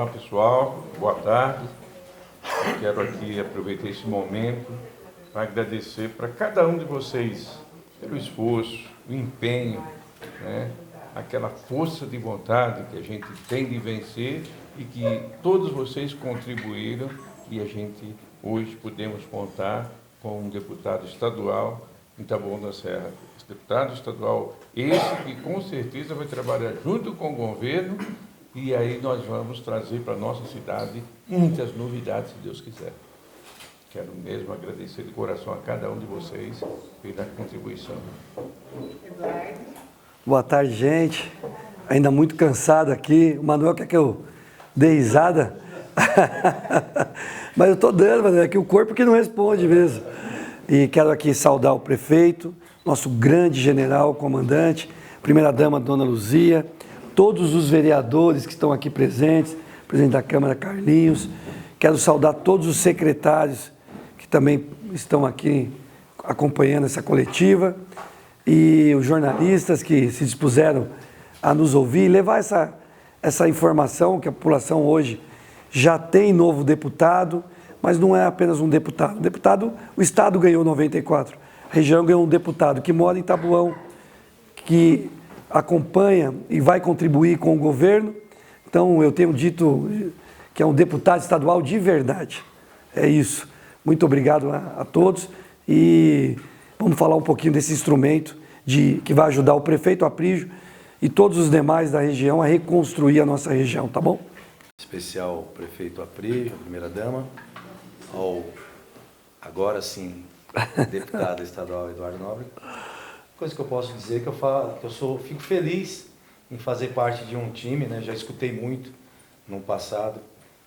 pessoal, boa tarde. Eu quero aqui aproveitar esse momento para agradecer para cada um de vocês pelo esforço, o empenho, né? Aquela força de vontade que a gente tem de vencer e que todos vocês contribuíram e a gente hoje podemos contar com um deputado estadual em Taboão da Serra. Esse deputado estadual, esse que com certeza vai trabalhar junto com o governo e aí nós vamos trazer para a nossa cidade muitas novidades, se Deus quiser. Quero mesmo agradecer de coração a cada um de vocês pela contribuição. Eduardo. Boa tarde, gente. Ainda muito cansado aqui. O Manuel quer que eu dê risada. Mas eu estou dando, Manuel, é que o corpo que não responde mesmo. E quero aqui saudar o prefeito, nosso grande general, comandante, primeira-dama, dona Luzia, todos os vereadores que estão aqui presentes, presidente da Câmara, Carlinhos. Quero saudar todos os secretários que também estão aqui acompanhando essa coletiva e os jornalistas que se dispuseram a nos ouvir e levar essa informação que a população hoje já tem novo deputado, mas não é apenas um deputado. O Estado ganhou 94, a região ganhou um deputado que mora em Taboão, que acompanha e vai contribuir com o governo. Então, eu tenho dito que é um deputado estadual de verdade. É isso. Muito obrigado a todos e vamos falar um pouquinho desse instrumento que vai ajudar o prefeito Aprígio e todos os demais da região a reconstruir a nossa região, tá bom? Especial prefeito Aprígio, primeira-dama, ao agora sim deputado estadual Eduardo Nobre. Coisa que eu posso dizer é que fico feliz em fazer parte de um time, né? Já escutei muito no passado,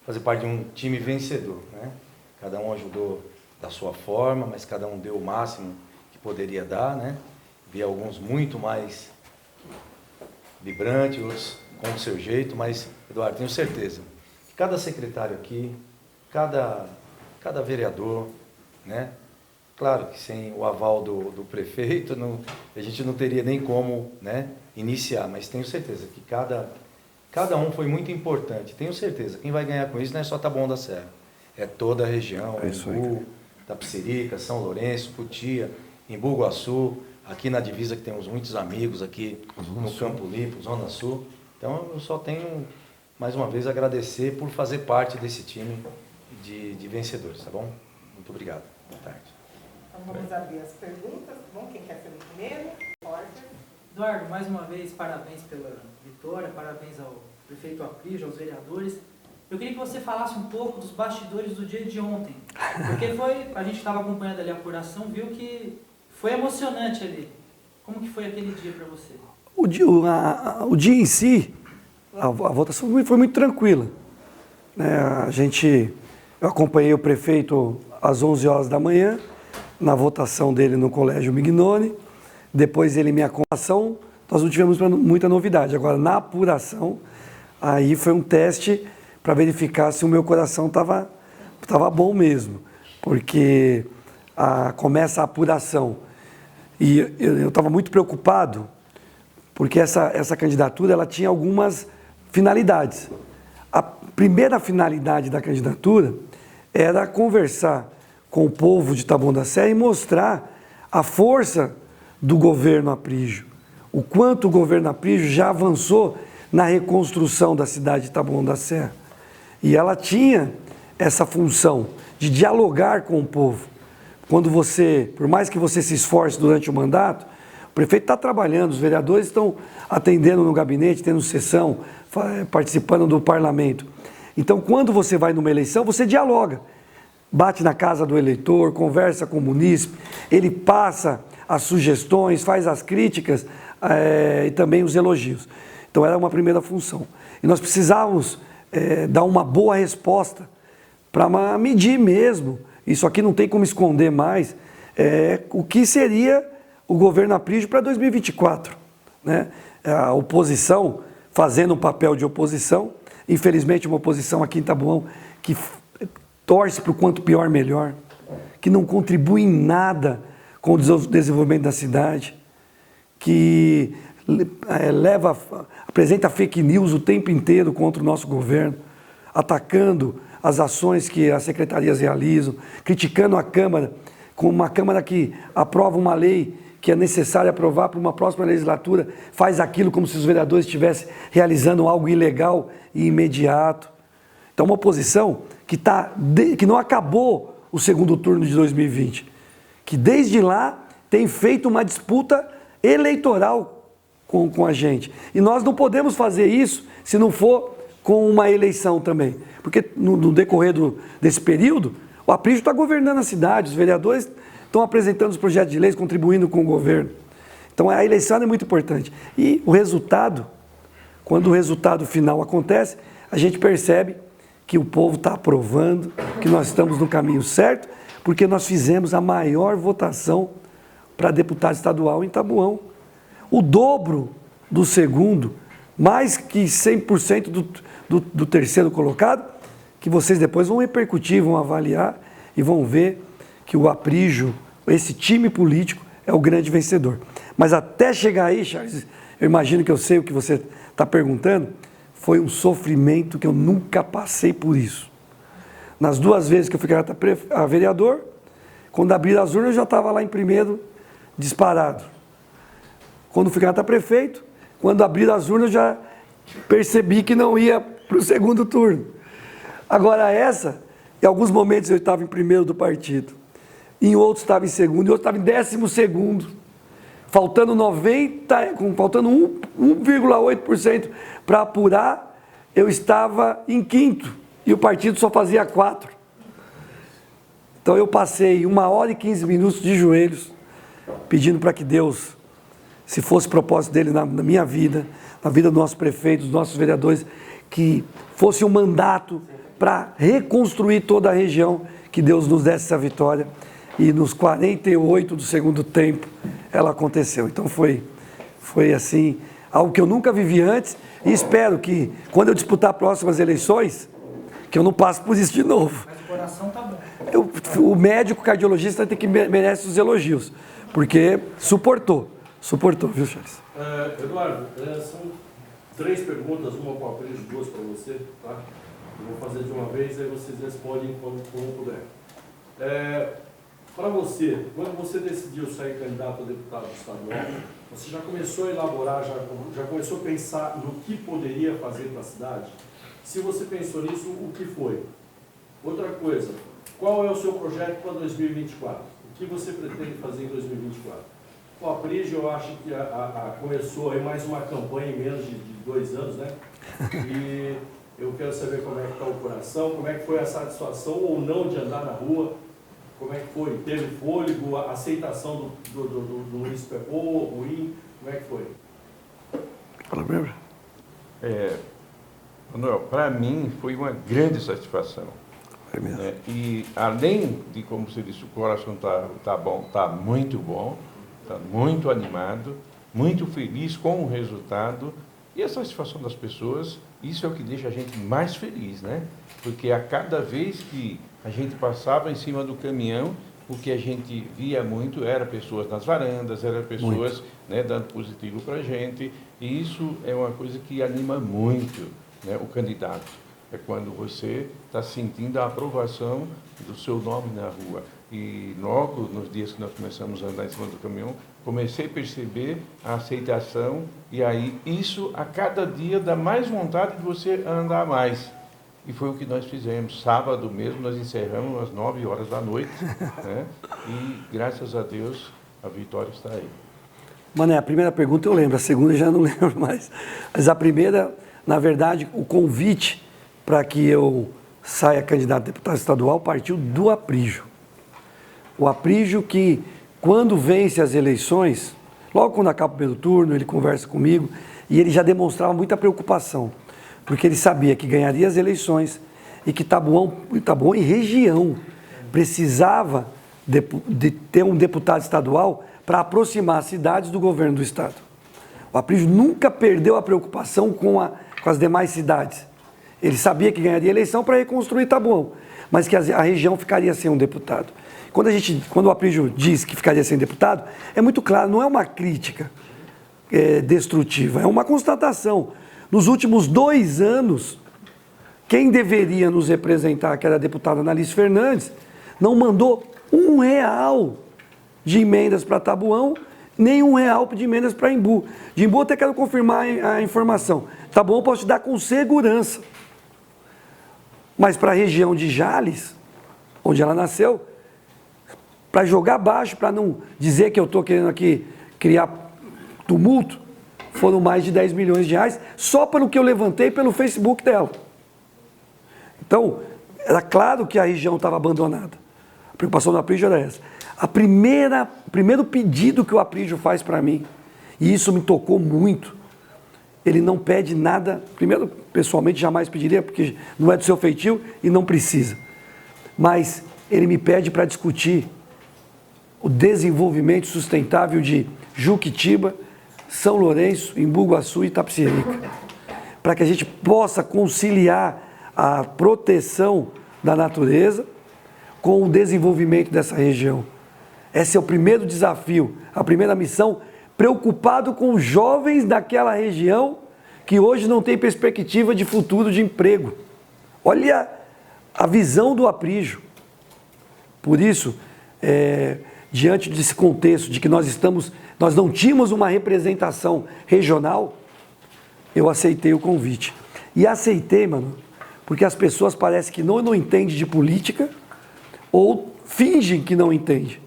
fazer parte de um time vencedor, né? Cada um ajudou da sua forma, mas cada um deu o máximo que poderia dar, né? Vi alguns muito mais vibrantes, outros com o seu jeito, mas, Eduardo, tenho certeza que cada secretário aqui, cada vereador, né? Claro que sem o aval do prefeito, a gente não teria nem como, né, iniciar, mas tenho certeza que cada um foi muito importante. Tenho certeza, quem vai ganhar com isso não é só Taboão da Serra, é toda a região, Embu, Tapicerica, São Lourenço, Cotia, Embu Guaçu, aqui na divisa que temos muitos amigos aqui no Campo Limpo, Zona Sul. Então eu só tenho, mais uma vez, agradecer por fazer parte desse time de vencedores, tá bom? Muito obrigado. Boa tarde. Então vamos abrir as perguntas, tá bom? Quem quer ser o primeiro? Eduardo, mais uma vez, parabéns pela vitória, parabéns ao prefeito Aprígio, aos vereadores. Eu queria que você falasse um pouco dos bastidores do dia de ontem, porque a gente estava acompanhando ali a apuração, viu que foi emocionante ali. Como que foi aquele dia para você? O dia em si, a votação foi muito tranquila, né? Eu acompanhei o prefeito às 11 horas da manhã, na votação dele no Colégio Mignone, depois ele me acompanhou, nós não tivemos muita novidade. Agora, na apuração, aí foi um teste para verificar se o meu coração estava bom mesmo, porque começa a apuração. E eu estava muito preocupado, porque essa candidatura ela tinha algumas finalidades. A primeira finalidade da candidatura era conversar com o povo de Taboão da Serra e mostrar a força do governo Aprígio, o quanto o governo Aprígio já avançou na reconstrução da cidade de Taboão da Serra. E ela tinha essa função de dialogar com o povo. Por mais que você se esforce durante o mandato, o prefeito está trabalhando, os vereadores estão atendendo no gabinete, tendo sessão, participando do parlamento. Então, quando você vai numa eleição, você dialoga. Bate na casa do eleitor, conversa com o munícipe, ele passa as sugestões, faz as críticas e também os elogios. Então, era uma primeira função. E nós precisávamos dar uma boa resposta para medir mesmo. Isso aqui não tem como esconder mais o que seria o governo Aprígio para 2024. Né? A oposição fazendo um papel de oposição, infelizmente uma oposição aqui em Taboão que torce para o quanto pior melhor, que não contribui em nada com o desenvolvimento da cidade, que apresenta fake news o tempo inteiro contra o nosso governo. atacando as ações que as secretarias realizam, criticando a Câmara, com uma Câmara que aprova uma lei que é necessário aprovar para uma próxima legislatura, faz aquilo como se os vereadores estivessem realizando algo ilegal e imediato. Então, uma oposição que não acabou o segundo turno de 2020, que desde lá tem feito uma disputa eleitoral com a gente. E nós não podemos fazer isso se não for com uma eleição também. Porque no decorrer desse período, o Aprígio está governando a cidade, os vereadores estão apresentando os projetos de leis, contribuindo com o governo. Então a eleição é muito importante. E o resultado, quando o resultado final acontece, a gente percebe que o povo está aprovando, que nós estamos no caminho certo, porque nós fizemos a maior votação para deputado estadual em Taboão. O dobro do segundo, mais que 100% do terceiro colocado, que vocês depois vão repercutir, vão avaliar e vão ver que o Aprígio, esse time político, é o grande vencedor. Mas até chegar aí, Charles, eu imagino que eu sei o que você está perguntando, foi um sofrimento que eu nunca passei por isso. Nas 2 vezes que eu fui candidato a vereador, quando abriram as urnas eu já estava lá em primeiro, disparado. Quando fui candidato a prefeito, quando abriram as urnas eu já percebi que não ia para o segundo turno. Agora em alguns momentos eu estava em primeiro do partido, em outros estava em segundo, em outros estava em 12º, faltando 1,8% para apurar, eu estava em quinto, e o partido só fazia 4. Então eu passei 1h e 15 minutos de joelhos, pedindo para que Deus, se fosse propósito dele na minha vida, na vida do nosso prefeito, dos nossos vereadores, que fosse um mandato para reconstruir toda a região, que Deus nos desse essa vitória. E nos 48 do segundo tempo, ela aconteceu. Então foi assim, algo que eu nunca vivi antes, e espero que, quando eu disputar próximas eleições, que eu não passe por isso de novo. Mas o coração tá bom. O médico cardiologista tem que merece os elogios, porque suportou, viu, Charles? Eduardo, são 3 perguntas, uma para o Aprígio, 2 para você, tá? Eu vou fazer de uma vez, aí vocês respondem como puder. Para você, quando você decidiu sair candidato a deputado estadual, você já começou a elaborar, já começou a pensar no que poderia fazer para a cidade? Se você pensou nisso, o que foi? Outra coisa, qual é o seu projeto para 2024? O que você pretende fazer em 2024? O Aprígio, eu acho que começou aí mais uma campanha em menos de 2 anos, né? E eu quero saber como é que está o coração, como é que foi a satisfação ou não de andar na rua, como é que foi? Teve fôlego, a aceitação do município é boa, ruim, como é que foi? Fala mesmo. Manuel, para mim foi uma grande satisfação. É mesmo. E além de, como você disse, o coração tá bom, está muito bom, está muito animado, muito feliz com o resultado e a satisfação das pessoas, isso é o que deixa a gente mais feliz, né? Porque a cada vez que a gente passava em cima do caminhão, o que a gente via muito era pessoas nas varandas, eram pessoas, né, dando positivo para a gente, e isso é uma coisa que anima muito, né, o candidato. É quando você está sentindo a aprovação do seu nome na rua. E logo, nos dias que nós começamos a andar em cima do caminhão, comecei a perceber a aceitação, e aí isso a cada dia dá mais vontade de você andar mais. E foi o que nós fizemos. Sábado mesmo nós encerramos às 9 horas da noite, né? E graças a Deus a vitória está aí. Mané, a primeira pergunta eu lembro, a segunda eu já não lembro mais. Mas a primeira, na verdade, o convite para que eu saia candidato a deputado estadual partiu do Aprígio. O Aprígio que, quando vence as eleições, logo quando acaba o primeiro turno, ele conversa comigo e ele já demonstrava muita preocupação, porque ele sabia que ganharia as eleições e que Taboão e região precisava de ter um deputado estadual para aproximar as cidades do governo do estado. O Aprígio nunca perdeu a preocupação com as demais cidades. Ele sabia que ganharia a eleição para reconstruir Taboão, mas que a região ficaria sem um deputado. Quando o Aprígio diz que ficaria sem deputado, é muito claro, não é uma crítica destrutiva, é uma constatação. Nos últimos 2 anos quem deveria nos representar, que era a deputada Analice Fernandes, não mandou R$1 de emendas para Taboão, nem R$1 de emendas para Embu. De Embu até quero confirmar a informação. Taboão eu posso te dar com segurança. Mas para a região de Jales, onde ela nasceu, para jogar baixo, para não dizer que eu estou querendo aqui criar tumulto, foram mais de R$10 milhões só pelo que eu levantei pelo Facebook dela. Então, era claro que a região estava abandonada. A preocupação do Aprígio era essa. O primeiro pedido que o Aprígio faz para mim, e isso me tocou muito, ele não pede nada, primeiro, pessoalmente jamais pediria, porque não é do seu feitio e não precisa. Mas ele me pede para discutir o desenvolvimento sustentável de Juquitiba, São Lourenço, Embu Guaçu e Itapecerica, para que a gente possa conciliar a proteção da natureza com o desenvolvimento dessa região. Esse é o primeiro desafio, a primeira missão, preocupado com os jovens daquela região que hoje não tem perspectiva de futuro de emprego. Olha a visão do Aprígio. Por isso, diante desse contexto de que nós não tínhamos uma representação regional, eu aceitei o convite. E aceitei, mano, porque as pessoas parecem que não entendem de política ou fingem que não entendem.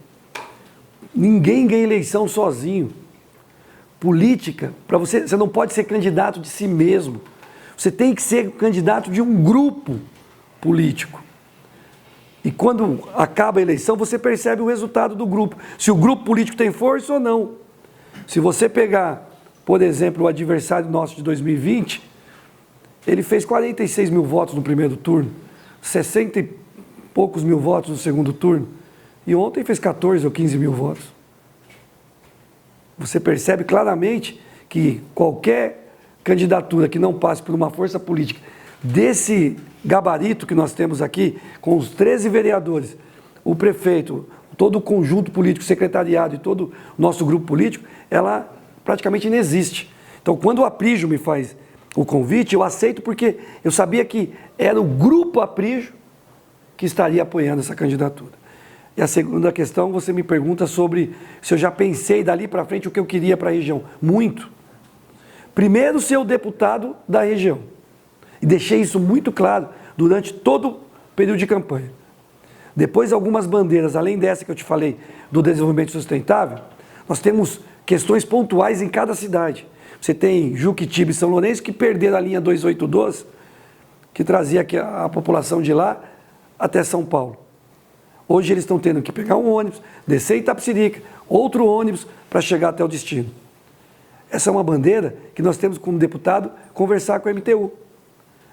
Ninguém ganha eleição sozinho. Política, para você não pode ser candidato de si mesmo. Você tem que ser candidato de um grupo político. E quando acaba a eleição, você percebe o resultado do grupo. Se o grupo político tem força ou não. Se você pegar, por exemplo, o adversário nosso de 2020, ele fez 46 mil votos no primeiro turno, 60 e poucos mil votos no segundo turno, e ontem fez 14 ou 15 mil votos. Você percebe claramente que qualquer candidatura que não passe por uma força política desse gabarito que nós temos aqui, com os 13 vereadores, o prefeito, todo o conjunto político, secretariado e todo o nosso grupo político, ela praticamente inexiste. Então, quando o Aprígio me faz o convite, eu aceito porque eu sabia que era o grupo Aprígio que estaria apoiando essa candidatura. E a segunda questão, você me pergunta sobre se eu já pensei dali para frente o que eu queria para a região. Muito. Primeiro, ser o deputado da região. E deixei isso muito claro durante todo o período de campanha. Depois, algumas bandeiras, além dessa que eu te falei, do desenvolvimento sustentável, nós temos questões pontuais em cada cidade. Você tem Juquitiba e São Lourenço que perderam a linha 2812, que trazia a população de lá até São Paulo. Hoje eles estão tendo que pegar um ônibus, descer em Itapecerica, outro ônibus para chegar até o destino. Essa é uma bandeira que nós temos como deputado conversar com a MTU.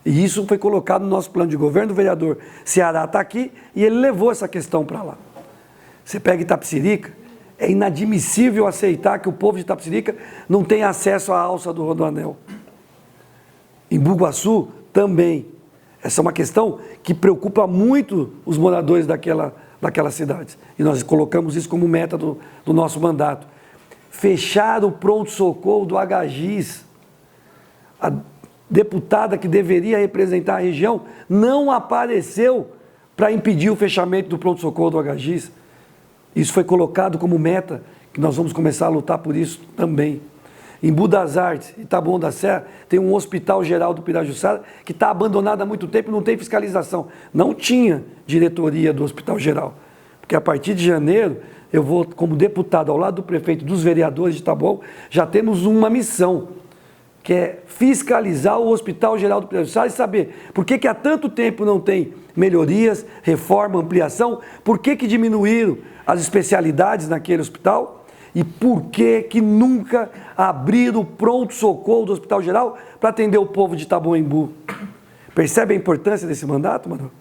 E isso foi colocado no nosso plano de governo, o vereador Ceará está aqui e ele levou essa questão para lá. Você pega Itapecerica, é inadmissível aceitar que o povo de Itapecerica não tenha acesso à alça do Rodoanel. Em Embu Guaçu também. Essa é uma questão que preocupa muito os moradores daquelas cidades. E nós colocamos isso como meta do nosso mandato. Fechar o pronto-socorro do HGIS. A deputada que deveria representar a região não apareceu para impedir o fechamento do pronto-socorro do HGIS. Isso foi colocado como meta, que nós vamos começar a lutar por isso também. Em Embu das Artes e Taboão da Serra, tem um hospital geral do Pirajussara que está abandonado há muito tempo e não tem fiscalização. Não tinha diretoria do hospital geral. Porque a partir de janeiro, eu vou, como deputado, ao lado do prefeito e dos vereadores de Taboão, já temos uma missão, que é fiscalizar o hospital geral do Pirajussara e saber por que há tanto tempo não tem melhorias, reforma, ampliação, por que diminuíram as especialidades naquele hospital, e por que nunca abriram o pronto-socorro do Hospital Geral para atender o povo de Taboão Embu? Percebe a importância desse mandato, mano?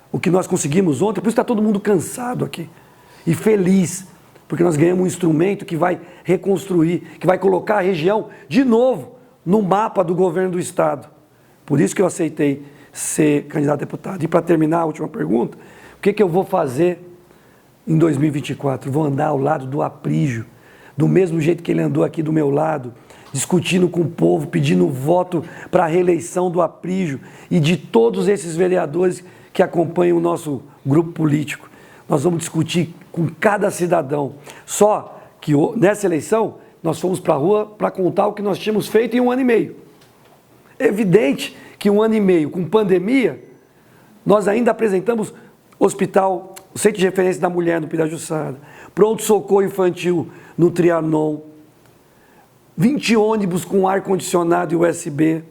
O que nós conseguimos ontem, por isso está todo mundo cansado aqui. E feliz, porque nós ganhamos um instrumento que vai reconstruir, que vai colocar a região de novo no mapa do governo do Estado. Por isso que eu aceitei ser candidato a deputado. E para terminar a última pergunta, o que eu vou fazer em 2024? Vou andar ao lado do Aprígio, do mesmo jeito que ele andou aqui do meu lado, discutindo com o povo, pedindo voto para a reeleição do Aprígio e de todos esses vereadores que acompanham o nosso grupo político. Nós vamos discutir com cada cidadão. Só que nessa eleição, nós fomos para a rua para contar o que nós tínhamos feito em 1 ano e meio. É evidente que 1 ano e meio, com pandemia, nós ainda apresentamos hospital, o Centro de Referência da Mulher no Pirajussara, pronto-socorro infantil no Trianon, 20 ônibus com ar-condicionado e USB.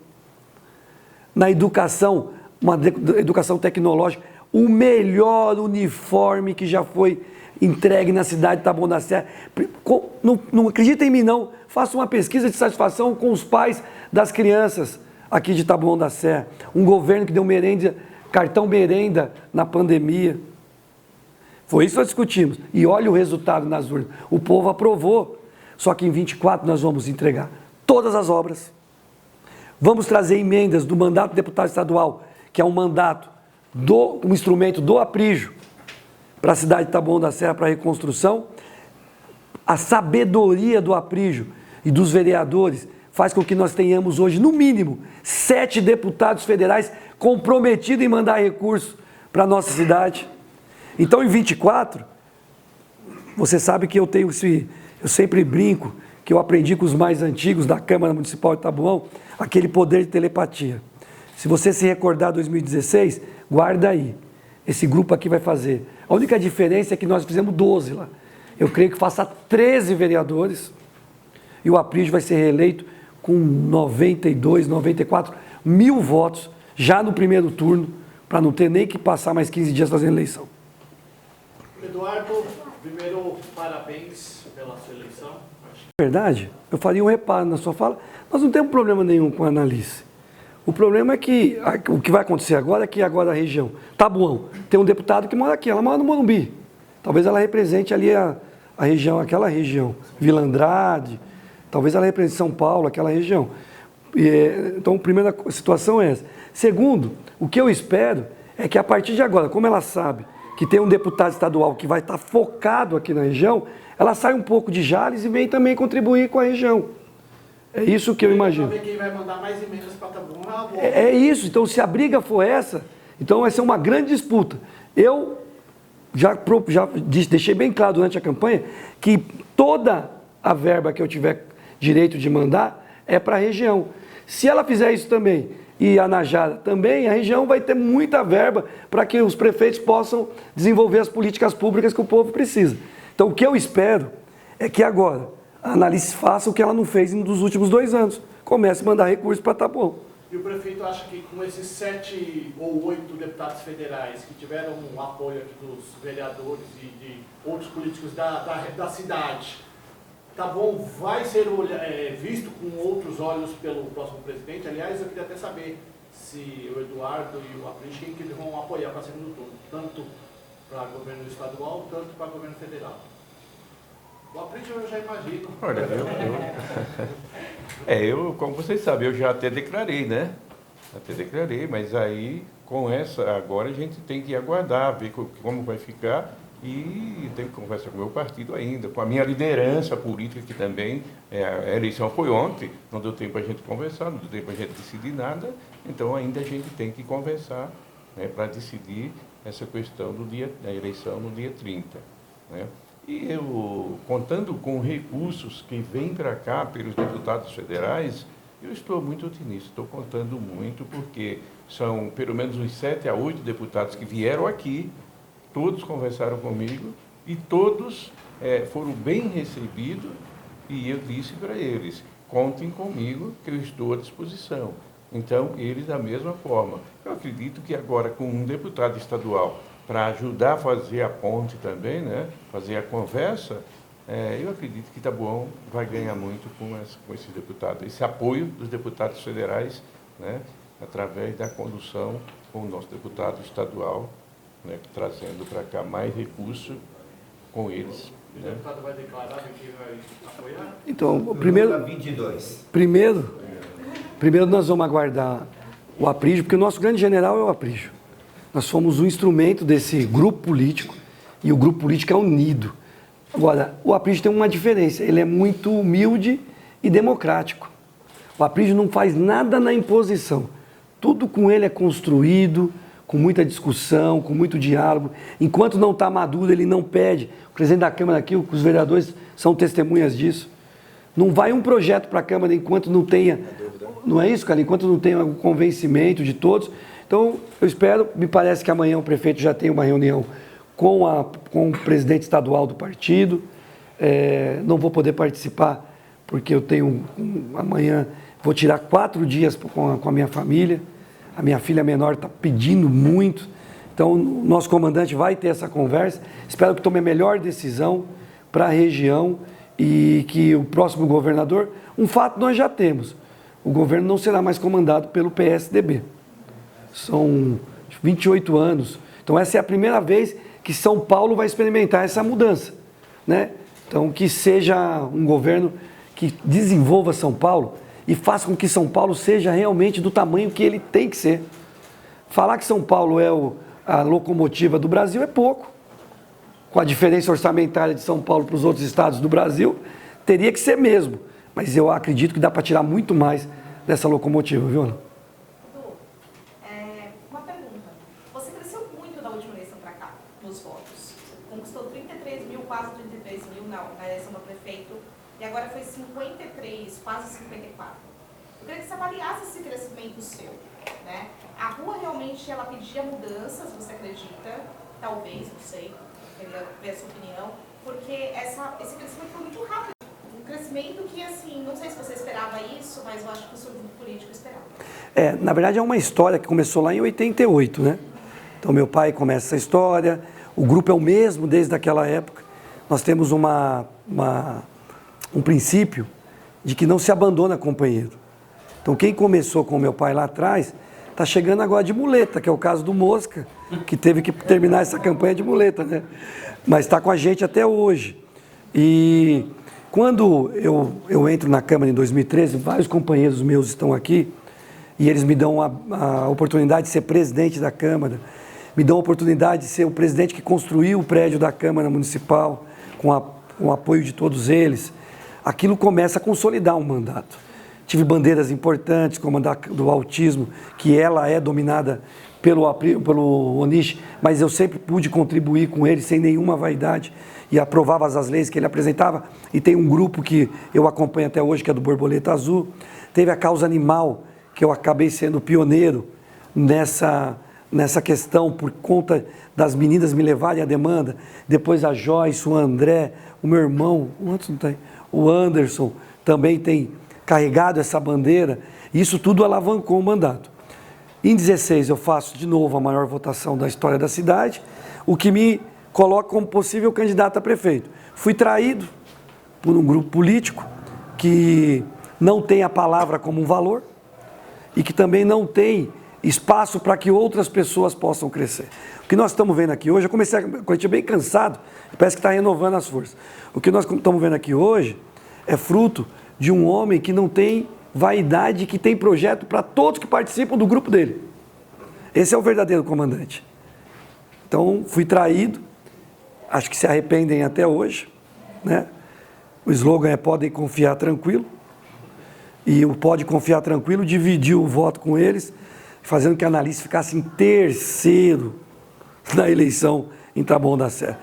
Na educação, uma educação tecnológica, o melhor uniforme que já foi entregue na cidade de Taboão da Serra. Não acredita em mim, não. Faça uma pesquisa de satisfação com os pais das crianças aqui de Taboão da Serra. Um governo que deu merenda, cartão merenda na pandemia. Foi isso que nós discutimos. E olha o resultado nas urnas. O povo aprovou. Só que em 24 nós vamos entregar todas as obras. Vamos trazer emendas do mandato de deputado estadual, que é um mandato, um instrumento do Aprígio, para a cidade de Taboão da Serra, para a reconstrução. A sabedoria do Aprígio e dos vereadores faz com que nós tenhamos hoje, no mínimo, 7 deputados federais comprometidos em mandar recurso para a nossa cidade. Então, em 24, você sabe que eu sempre brinco, que eu aprendi com os mais antigos da Câmara Municipal de Taboão, aquele poder de telepatia. Se você se recordar de 2016, guarda aí. Esse grupo aqui vai fazer. A única diferença é que nós fizemos 12 lá. Eu creio que faça 13 vereadores e o Aprígio vai ser reeleito com 92, 94 mil votos já no primeiro turno, para não ter nem que passar mais 15 dias fazendo eleição. Eduardo, primeiro, parabéns pela sua eleição. Na verdade, eu faria um reparo na sua fala. Nós não temos problema nenhum com a Analice. O problema é que o que vai acontecer agora é que agora a região Taboão tem um deputado que mora aqui, ela mora no Morumbi. Talvez ela represente ali a região, aquela região, Vila Andrade, talvez ela represente São Paulo, aquela região. Então, a primeira situação é essa. Segundo, o que eu espero é que a partir de agora, como ela sabe que tem um deputado estadual que vai estar focado aqui na região, ela sai um pouco de Jales e vem também contribuir com a região. É isso que eu imagino. Para ver quem vai mandar mais emendas para Taboão. É isso. Então, se a briga for essa, então vai ser uma grande disputa. Eu já deixei bem claro durante a campanha que toda a verba que eu tiver direito de mandar é para a região. Se ela fizer isso também e a Najara também, a região vai ter muita verba para que os prefeitos possam desenvolver as políticas públicas que o povo precisa. Então, o que eu espero é que agora a Analice faça o que ela não fez nos últimos 2 anos. Comece a mandar recursos para Taboão. E o prefeito acha que com esses 7 ou 8 deputados federais que tiveram um apoio aqui dos vereadores e de outros políticos da cidade, Taboão vai ser visto com outros olhos pelo próximo presidente? Aliás, eu queria até saber se o Eduardo e o Aprígio, quem que eles vão apoiar para segundo turno, tanto para governo estadual, tanto para governo federal. O Aprígio eu já imagino. Olha, eu, como vocês sabem, eu já até declarei, né? Até declarei, mas aí, com essa, agora a gente tem que aguardar, ver como vai ficar e tem que conversar com o meu partido ainda, com a minha liderança política, que também, a eleição foi ontem, não deu tempo a gente conversar, não deu tempo a gente decidir nada, então ainda a gente tem que conversar, né, para decidir essa questão da eleição no dia 30, né? E eu, contando com recursos que vêm para cá pelos deputados federais, eu estou muito otimista, estou contando muito, porque são pelo menos uns 7 a 8 deputados que vieram aqui, todos conversaram comigo e todos foram bem recebidos, e eu disse para eles, contem comigo que eu estou à disposição. Então, eles da mesma forma. Eu acredito que agora com um deputado estadual para ajudar a fazer a ponte também, né, fazer a conversa, eu acredito que Taboão vai ganhar muito com esses deputados, esse apoio dos deputados federais, né, através da condução com o nosso deputado estadual, né, trazendo para cá mais recursos com eles. O deputado vai declarar que vai apoiar? Então, primeiro nós vamos aguardar o Aprígio, porque o nosso grande general é o Aprígio. Nós somos um instrumento desse grupo político e o grupo político é unido. Agora, o Aprígio tem uma diferença, ele é muito humilde e democrático. O Aprígio não faz nada na imposição. Tudo com ele é construído, com muita discussão, com muito diálogo. Enquanto não está maduro, ele não pede. O presidente da Câmara aqui, os vereadores são testemunhas disso. Não vai um projeto para a Câmara enquanto não tenha... Não é isso, cara? Enquanto não tenha o convencimento de todos. Então, eu espero, me parece que amanhã o prefeito já tem uma reunião com o presidente estadual do partido. Não vou poder participar, porque eu tenho... Amanhã vou tirar 4 dias com a minha família. A minha filha menor está pedindo muito. Então, o nosso comandante vai ter essa conversa. Espero que tome a melhor decisão para a região e que o próximo governador... Um fato nós já temos. O governo não será mais comandado pelo PSDB. São 28 anos. Então, essa é a primeira vez que São Paulo vai experimentar essa mudança, né? Então, que seja um governo que desenvolva São Paulo e faça com que São Paulo seja realmente do tamanho que ele tem que ser. Falar que São Paulo é a locomotiva do Brasil é pouco. Com a diferença orçamentária de São Paulo para os outros estados do Brasil, teria que ser mesmo. Mas eu acredito que dá para tirar muito mais dessa locomotiva, viu, Ana? Uma pergunta. Você cresceu muito da última eleição para cá, nos votos. Conquistou 33 mil, quase 33 mil na eleição do prefeito, e agora foi 53, quase 54. Eu queria que você avaliasse esse crescimento seu, né? A rua realmente, ela pedia mudanças, você acredita? Talvez, não sei, queria ver a sua opinião, porque esse crescimento foi muito rápido. Um crescimento que, assim, não sei se você esperava isso, mas eu acho que o seu grupo político esperava. Na verdade é uma história que começou lá em 88, né? Então meu pai começa essa história, o grupo é o mesmo desde aquela época. Nós temos um princípio de que não se abandona companheiro. Então quem começou com meu pai lá atrás, está chegando agora de muleta, que é o caso do Mosca, que teve que terminar essa campanha de muleta, né? Mas está com a gente até hoje. E quando eu entro na Câmara em 2013, vários companheiros meus estão aqui, e eles me dão a oportunidade de ser presidente da Câmara, me dão a oportunidade de ser o presidente que construiu o prédio da Câmara Municipal, com o apoio de todos eles. Aquilo começa a consolidar um mandato. Tive bandeiras importantes, como a do autismo, que ela é dominada pelo Onishi, mas eu sempre pude contribuir com ele sem nenhuma vaidade e aprovava as leis que ele apresentava. E tem um grupo que eu acompanho até hoje, que é do Borboleta Azul. Teve a causa animal, que eu acabei sendo pioneiro nessa questão, por conta das meninas me levarem à demanda. Depois a Joyce, o André, o meu irmão, o Anderson, também tem carregado essa bandeira. Isso tudo alavancou o mandato. Em 16 eu faço de novo a maior votação da história da cidade, o que me coloca como possível candidato a prefeito. Fui traído por um grupo político que não tem a palavra como um valor e que também não tem espaço para que outras pessoas possam crescer. O que nós estamos vendo aqui hoje, eu comecei a gente bem cansado, parece que está renovando as forças. O que nós estamos vendo aqui hoje é fruto de um homem que não tem vaidade, que tem projeto para todos que participam do grupo dele. Esse é o verdadeiro comandante. Então, fui traído, acho que se arrependem até hoje, né? O slogan é "Podem confiar tranquilo", e o "Pode confiar tranquilo" dividiu o voto com eles, fazendo que a Analice ficasse em terceiro na eleição em Taboão da Serra.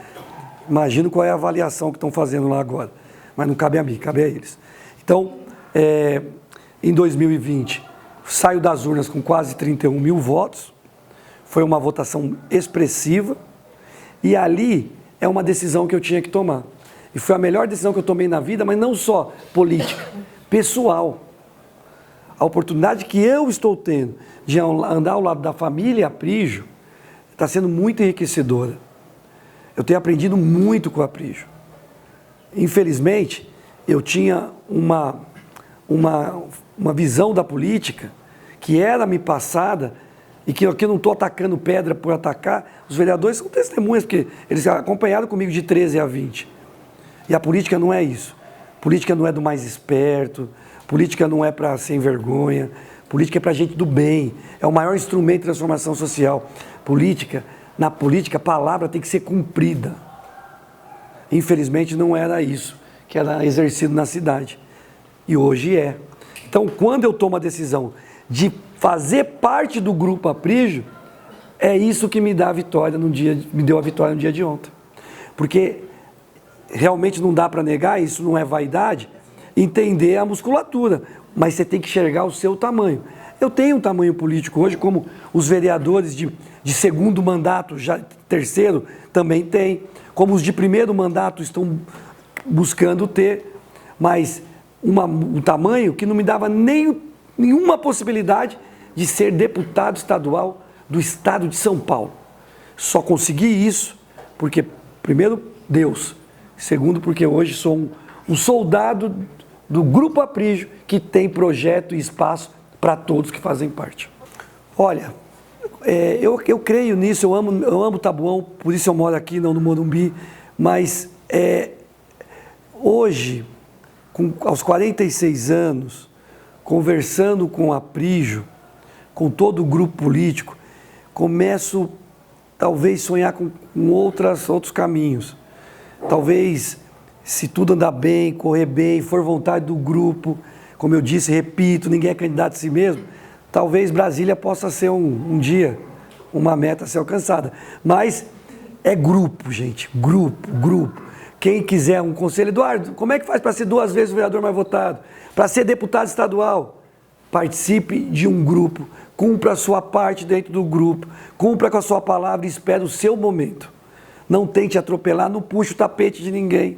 Imagino qual é a avaliação que estão fazendo lá agora, mas não cabe a mim, cabe a eles. Então, em 2020, saio das urnas com quase 31 mil votos, foi uma votação expressiva, e ali é uma decisão que eu tinha que tomar. E foi a melhor decisão que eu tomei na vida, mas não só política, pessoal. A oportunidade que eu estou tendo de andar ao lado da família Aprígio está sendo muito enriquecedora. Eu tenho aprendido muito com o Aprígio. Infelizmente, eu tinha uma visão da política que era me passada, e que eu não estou atacando pedra por atacar. Os vereadores são testemunhas, porque eles acompanharam comigo de 13 a 20. E a política não é isso. Política não é do mais esperto, política não é para sem vergonha, política é para gente do bem, é o maior instrumento de transformação social. Na política, a palavra tem que ser cumprida. Infelizmente não era isso que era exercido na cidade. E hoje é. Então, quando eu tomo a decisão de fazer parte do grupo Aprígio, é isso que me dá a vitória me deu a vitória no dia de ontem. Porque realmente não dá para negar, isso não é vaidade, entender a musculatura, mas você tem que enxergar o seu tamanho. Eu tenho um tamanho político hoje, como os vereadores de segundo mandato, já terceiro, também têm, como os de primeiro mandato estão buscando ter, mas um tamanho que não me dava nenhuma possibilidade de ser deputado estadual do estado de São Paulo. Só consegui isso porque, primeiro, Deus. Segundo, porque hoje sou um soldado do Grupo Aprígio que tem projeto e espaço para todos que fazem parte. Olha, eu creio nisso, eu amo Taboão, por isso eu moro aqui, não no Morumbi, mas hoje, aos 46 anos, conversando com o Aprígio, com todo o grupo político, começo talvez sonhar com outros caminhos. Talvez, se tudo andar bem, correr bem, for vontade do grupo, como eu disse, repito, ninguém é candidato a si mesmo, talvez Brasília possa ser um dia uma meta a ser alcançada. Mas é grupo, gente, grupo. Quem quiser um conselho, Eduardo, como é que faz para ser 2 vezes o vereador mais votado? Para ser deputado estadual? Participe de um grupo, cumpra a sua parte dentro do grupo, cumpra com a sua palavra e espere o seu momento. Não tente atropelar, não puxe o tapete de ninguém,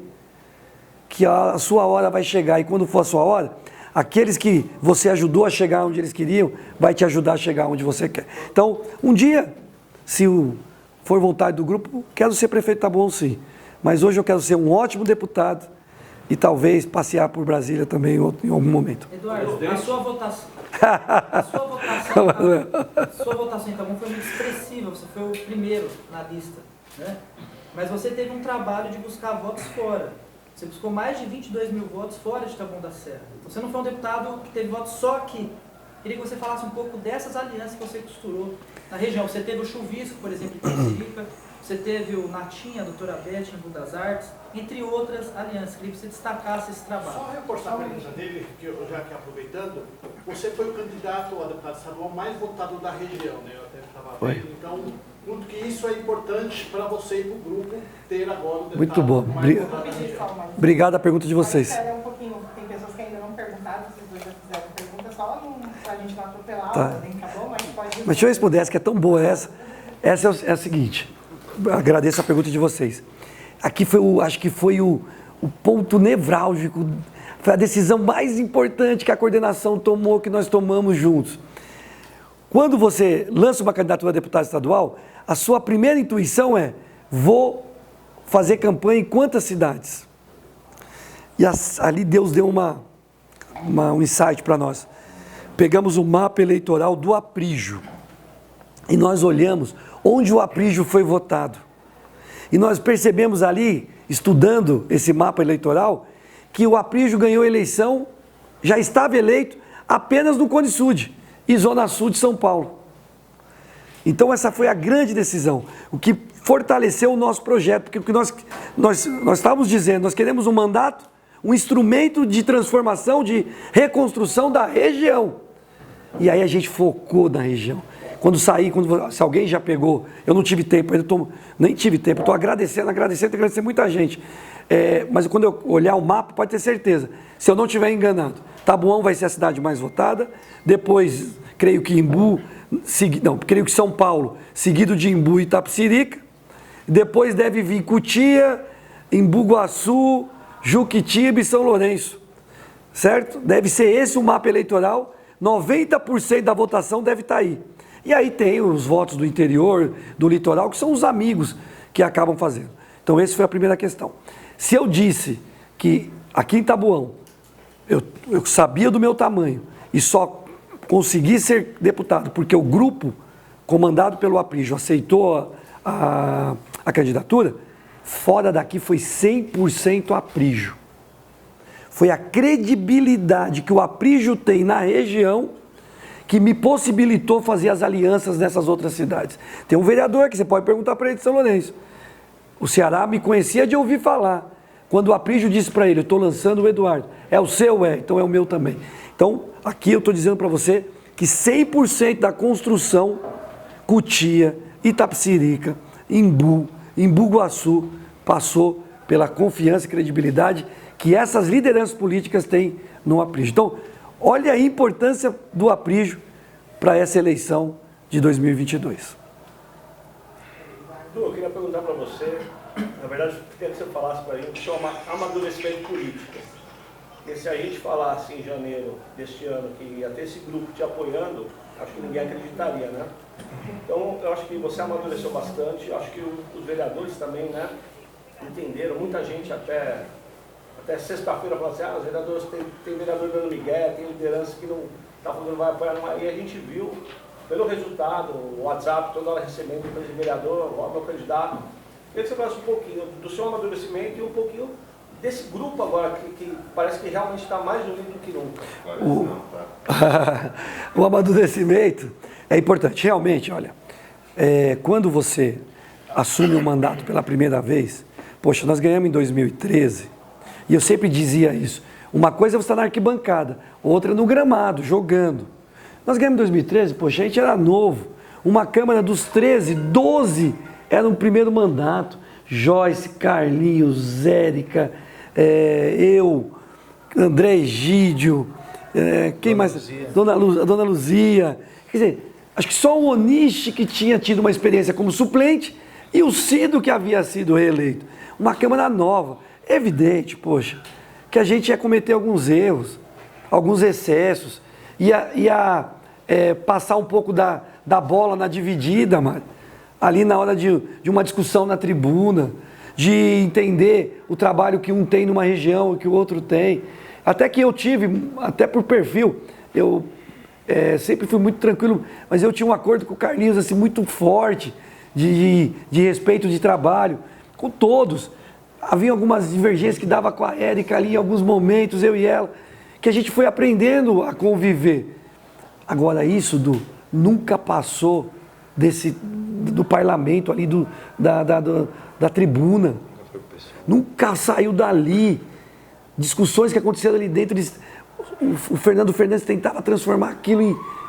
que a sua hora vai chegar, e quando for a sua hora, aqueles que você ajudou a chegar onde eles queriam, vai te ajudar a chegar onde você quer. Então, um dia, se for vontade do grupo, quero ser prefeito, tá bom sim, mas hoje eu quero ser um ótimo deputado e talvez passear por Brasília também em algum momento. Eduardo, a sua votação em Taboão foi muito expressiva, você foi o primeiro na lista, né? Mas você teve um trabalho de buscar votos fora. Você buscou mais de 22 mil votos fora de Taboão da Serra. Você não foi um deputado que teve votos só aqui. Queria que você falasse um pouco dessas alianças que você costurou na região. Você teve o Chuvisco, por exemplo, em Piracicaba. Você teve o Natinha, a doutora Beth, em Embu das Artes, entre outras alianças. Queria que você destacasse esse trabalho. Só reforçar a pergunta dele, que eu já aqui aproveitando, você foi o candidato a deputado estadual mais votado da região, né? Eu até estava vendo. Então, quanto que isso é importante para você e para o grupo ter agora o deputado muito bom. mais votado da região. Obrigado a pergunta de vocês. Espera um pouquinho, tem pessoas que ainda não perguntaram, vocês dois já fizeram pergunta, só para a gente não atropelar, Tá. nem acabou, mas pode... Mas deixa eu responder, essa que é tão boa essa. Essa é a seguinte, agradeço a pergunta de vocês. Aqui acho que foi o ponto nevrálgico, foi a decisão mais importante que a coordenação tomou, que nós tomamos juntos. Quando você lança uma candidatura a deputado estadual, a sua primeira intuição é, vou fazer campanha em quantas cidades? E ali Deus deu um insight para nós. Pegamos o mapa eleitoral do Aprígio e nós olhamos onde o Aprígio foi votado. E nós percebemos ali, estudando esse mapa eleitoral, que o Aprígio ganhou a eleição, já estava eleito apenas no Cone Sud e Zona Sul de São Paulo. Então essa foi a grande decisão, o que fortaleceu o nosso projeto, porque o que nós estávamos dizendo, nós queremos um mandato, um instrumento de transformação, de reconstrução da região. E aí a gente focou na região. Se alguém já pegou, eu não tive tempo, nem tive tempo, estou agradecendo muita gente. Mas quando eu olhar o mapa, pode ter certeza, se eu não estiver enganado, Taboão vai ser a cidade mais votada, depois, creio que creio que São Paulo, seguido de Embu e Itapecerica, depois deve vir Cotia, Embu-Guaçu, Juquitiba e São Lourenço, certo? Deve ser esse o mapa eleitoral, 90% da votação deve estar aí. E aí tem os votos do interior, do litoral, que são os amigos que acabam fazendo. Então essa foi a primeira questão. Se eu disse que aqui em Taboão, eu sabia do meu tamanho e só consegui ser deputado porque o grupo, comandado pelo Aprígio, aceitou a candidatura, fora daqui foi 100% Aprígio. Foi a credibilidade que o Aprígio tem na região que me possibilitou fazer as alianças nessas outras cidades. Tem um vereador que você pode perguntar para ele de São Lourenço. O Ceará me conhecia de ouvir falar. Quando o Aprígio disse para ele, eu estou lançando o Eduardo. É o seu? Então é o meu também. Então, aqui eu estou dizendo para você que 100% da construção, Cotia, Itapecerica, Imbu, Imbu-Guaçu, passou pela confiança e credibilidade que essas lideranças políticas têm no Aprígio. Então, olha a importância do Aprígio para essa eleição de 2022. Du, eu queria perguntar para você, na verdade, eu queria que você falasse para a gente sobre amadurecimento político. Porque se a gente falasse em janeiro deste ano que ia ter esse grupo te apoiando, acho que ninguém acreditaria, né? Então, eu acho que você amadureceu bastante, acho que os vereadores também, né, entenderam, muita gente até sexta-feira falou assim, os vereadores, tem vereador dando migué, tem liderança que não está falando vai apoiar, e a gente viu, pelo resultado, o WhatsApp, toda hora recebendo o vereador, o meu candidato. Eu queria que você falasse um pouquinho do seu amadurecimento e um pouquinho desse grupo agora, que parece que realmente está mais unido do que nunca. O amadurecimento é importante. Realmente, olha, quando você assume um mandato pela primeira vez, poxa, nós ganhamos em 2013, e eu sempre dizia isso, uma coisa é você estar na arquibancada, outra no gramado, jogando. Nós ganhamos em 2013, poxa, a gente era novo, uma Câmara dos 13, 12 era no primeiro mandato, Joyce, Carlinhos, Érica, eu, André Egídio, quem mais? Luzia. Dona Luzia. Quer dizer, acho que só o Onishi que tinha tido uma experiência como suplente e o Cido que havia sido reeleito. Uma Câmara nova. É evidente, poxa, que a gente ia cometer alguns erros, alguns excessos, ia passar um pouco da bola na dividida, mano, ali na hora de uma discussão na tribuna, de entender o trabalho que um tem numa região e que o outro tem. Até que eu tive, até por perfil, eu sempre fui muito tranquilo, mas eu tinha um acordo com o Carlinhos assim, muito forte, de respeito de trabalho, com todos. Havia algumas divergências que dava com a Érica ali em alguns momentos, eu e ela, que a gente foi aprendendo a conviver. Agora isso, nunca passou do parlamento ali, da tribuna. Nunca saiu dali. Discussões que aconteceram ali dentro. O Fernando Fernandes tentava transformar aquilo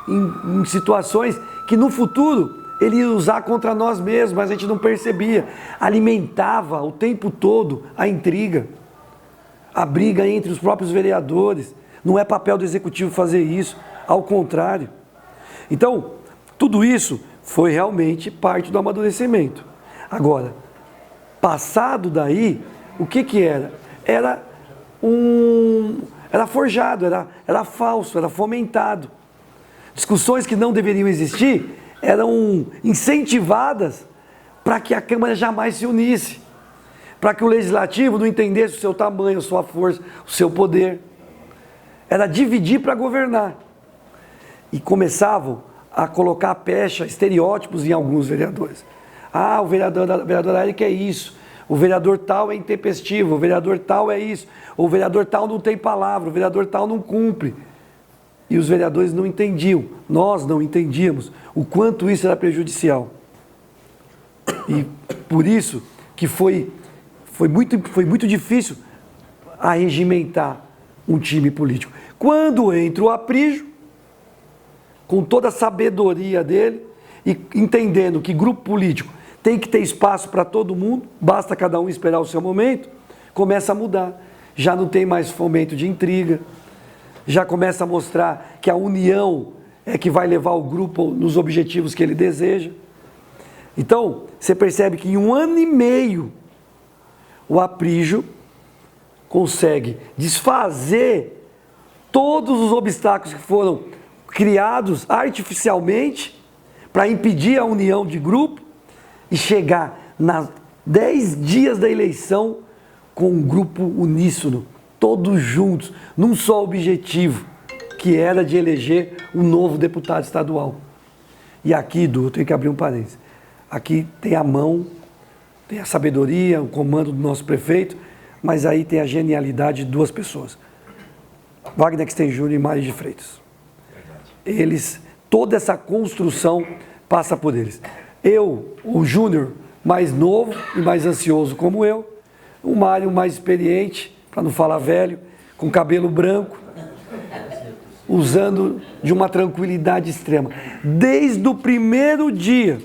em situações que no futuro ele ia usar contra nós mesmos, mas a gente não percebia. Alimentava o tempo todo a intriga, a briga entre os próprios vereadores. Não é papel do executivo fazer isso, ao contrário. Então, tudo isso foi realmente parte do amadurecimento. Agora, passado daí, o que era? Era forjado, era falso, era fomentado. Discussões que não deveriam existir eram incentivadas para que a Câmara jamais se unisse, para que o Legislativo não entendesse o seu tamanho, a sua força, o seu poder. Era dividir para governar. E começavam a colocar a pecha, estereótipos em alguns vereadores. O vereador Érica é isso, o vereador tal é intempestivo, o vereador tal é isso, o vereador tal não tem palavra, o vereador tal não cumpre. E os vereadores não entendiam, nós não entendíamos o quanto isso era prejudicial. E por isso que foi muito difícil arregimentar um time político. Quando entra o Aprígio, com toda a sabedoria dele, e entendendo que grupo político tem que ter espaço para todo mundo, basta cada um esperar o seu momento, começa a mudar. Já não tem mais fomento de intriga, já começa a mostrar que a união é que vai levar o grupo nos objetivos que ele deseja. Então, você percebe que em 1 ano e meio, o Aprígio consegue desfazer todos os obstáculos que foram criados artificialmente para impedir a união de grupo e chegar nas 10 dias da eleição com um grupo uníssono, todos juntos, num só objetivo, que era de eleger um novo deputado estadual. E aqui, Du, eu tenho que abrir um parênteses. Aqui tem a mão, tem a sabedoria, o comando do nosso prefeito, mas aí tem a genialidade de 2 pessoas. Wagner Exten Júnior e Mário de Freitas. Eles, toda essa construção passa por eles. Eu, o Júnior, mais novo e mais ansioso como eu, o Mário mais experiente, para não falar velho, com cabelo branco, usando de uma tranquilidade extrema. Desde o primeiro dia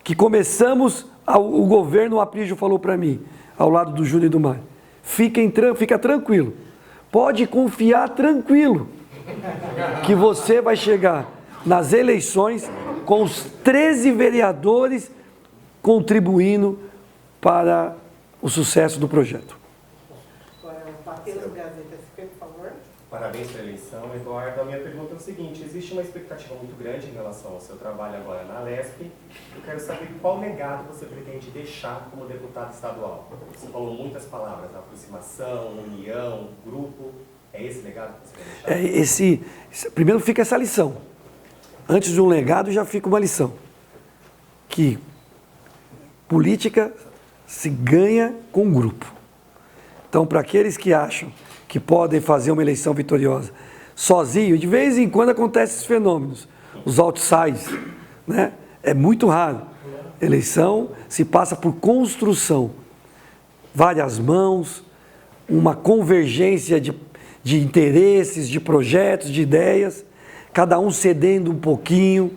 que começamos, o governo, o Aprígio falou para mim, ao lado do Júnior e do Mário, fica tranquilo, pode confiar tranquilo, que você vai chegar nas eleições com os 13 vereadores contribuindo para o sucesso do projeto. Agora, o Matheus Gazeta SP, por favor. Parabéns pela eleição, Eduardo. A minha pergunta é o seguinte: existe uma expectativa muito grande em relação ao seu trabalho agora na Alesp. Eu quero saber qual legado você pretende deixar como deputado estadual. Você falou muitas palavras, aproximação, união, grupo. É esse legado que você quer deixar? Primeiro fica essa lição. Antes de um legado já fica uma lição. Que política se ganha com grupo. Então, para aqueles que acham que podem fazer uma eleição vitoriosa sozinho, de vez em quando acontecem esses fenômenos, os outsides, né? É muito raro. Eleição se passa por construção, várias mãos, uma convergência de interesses, de projetos, de ideias, cada um cedendo um pouquinho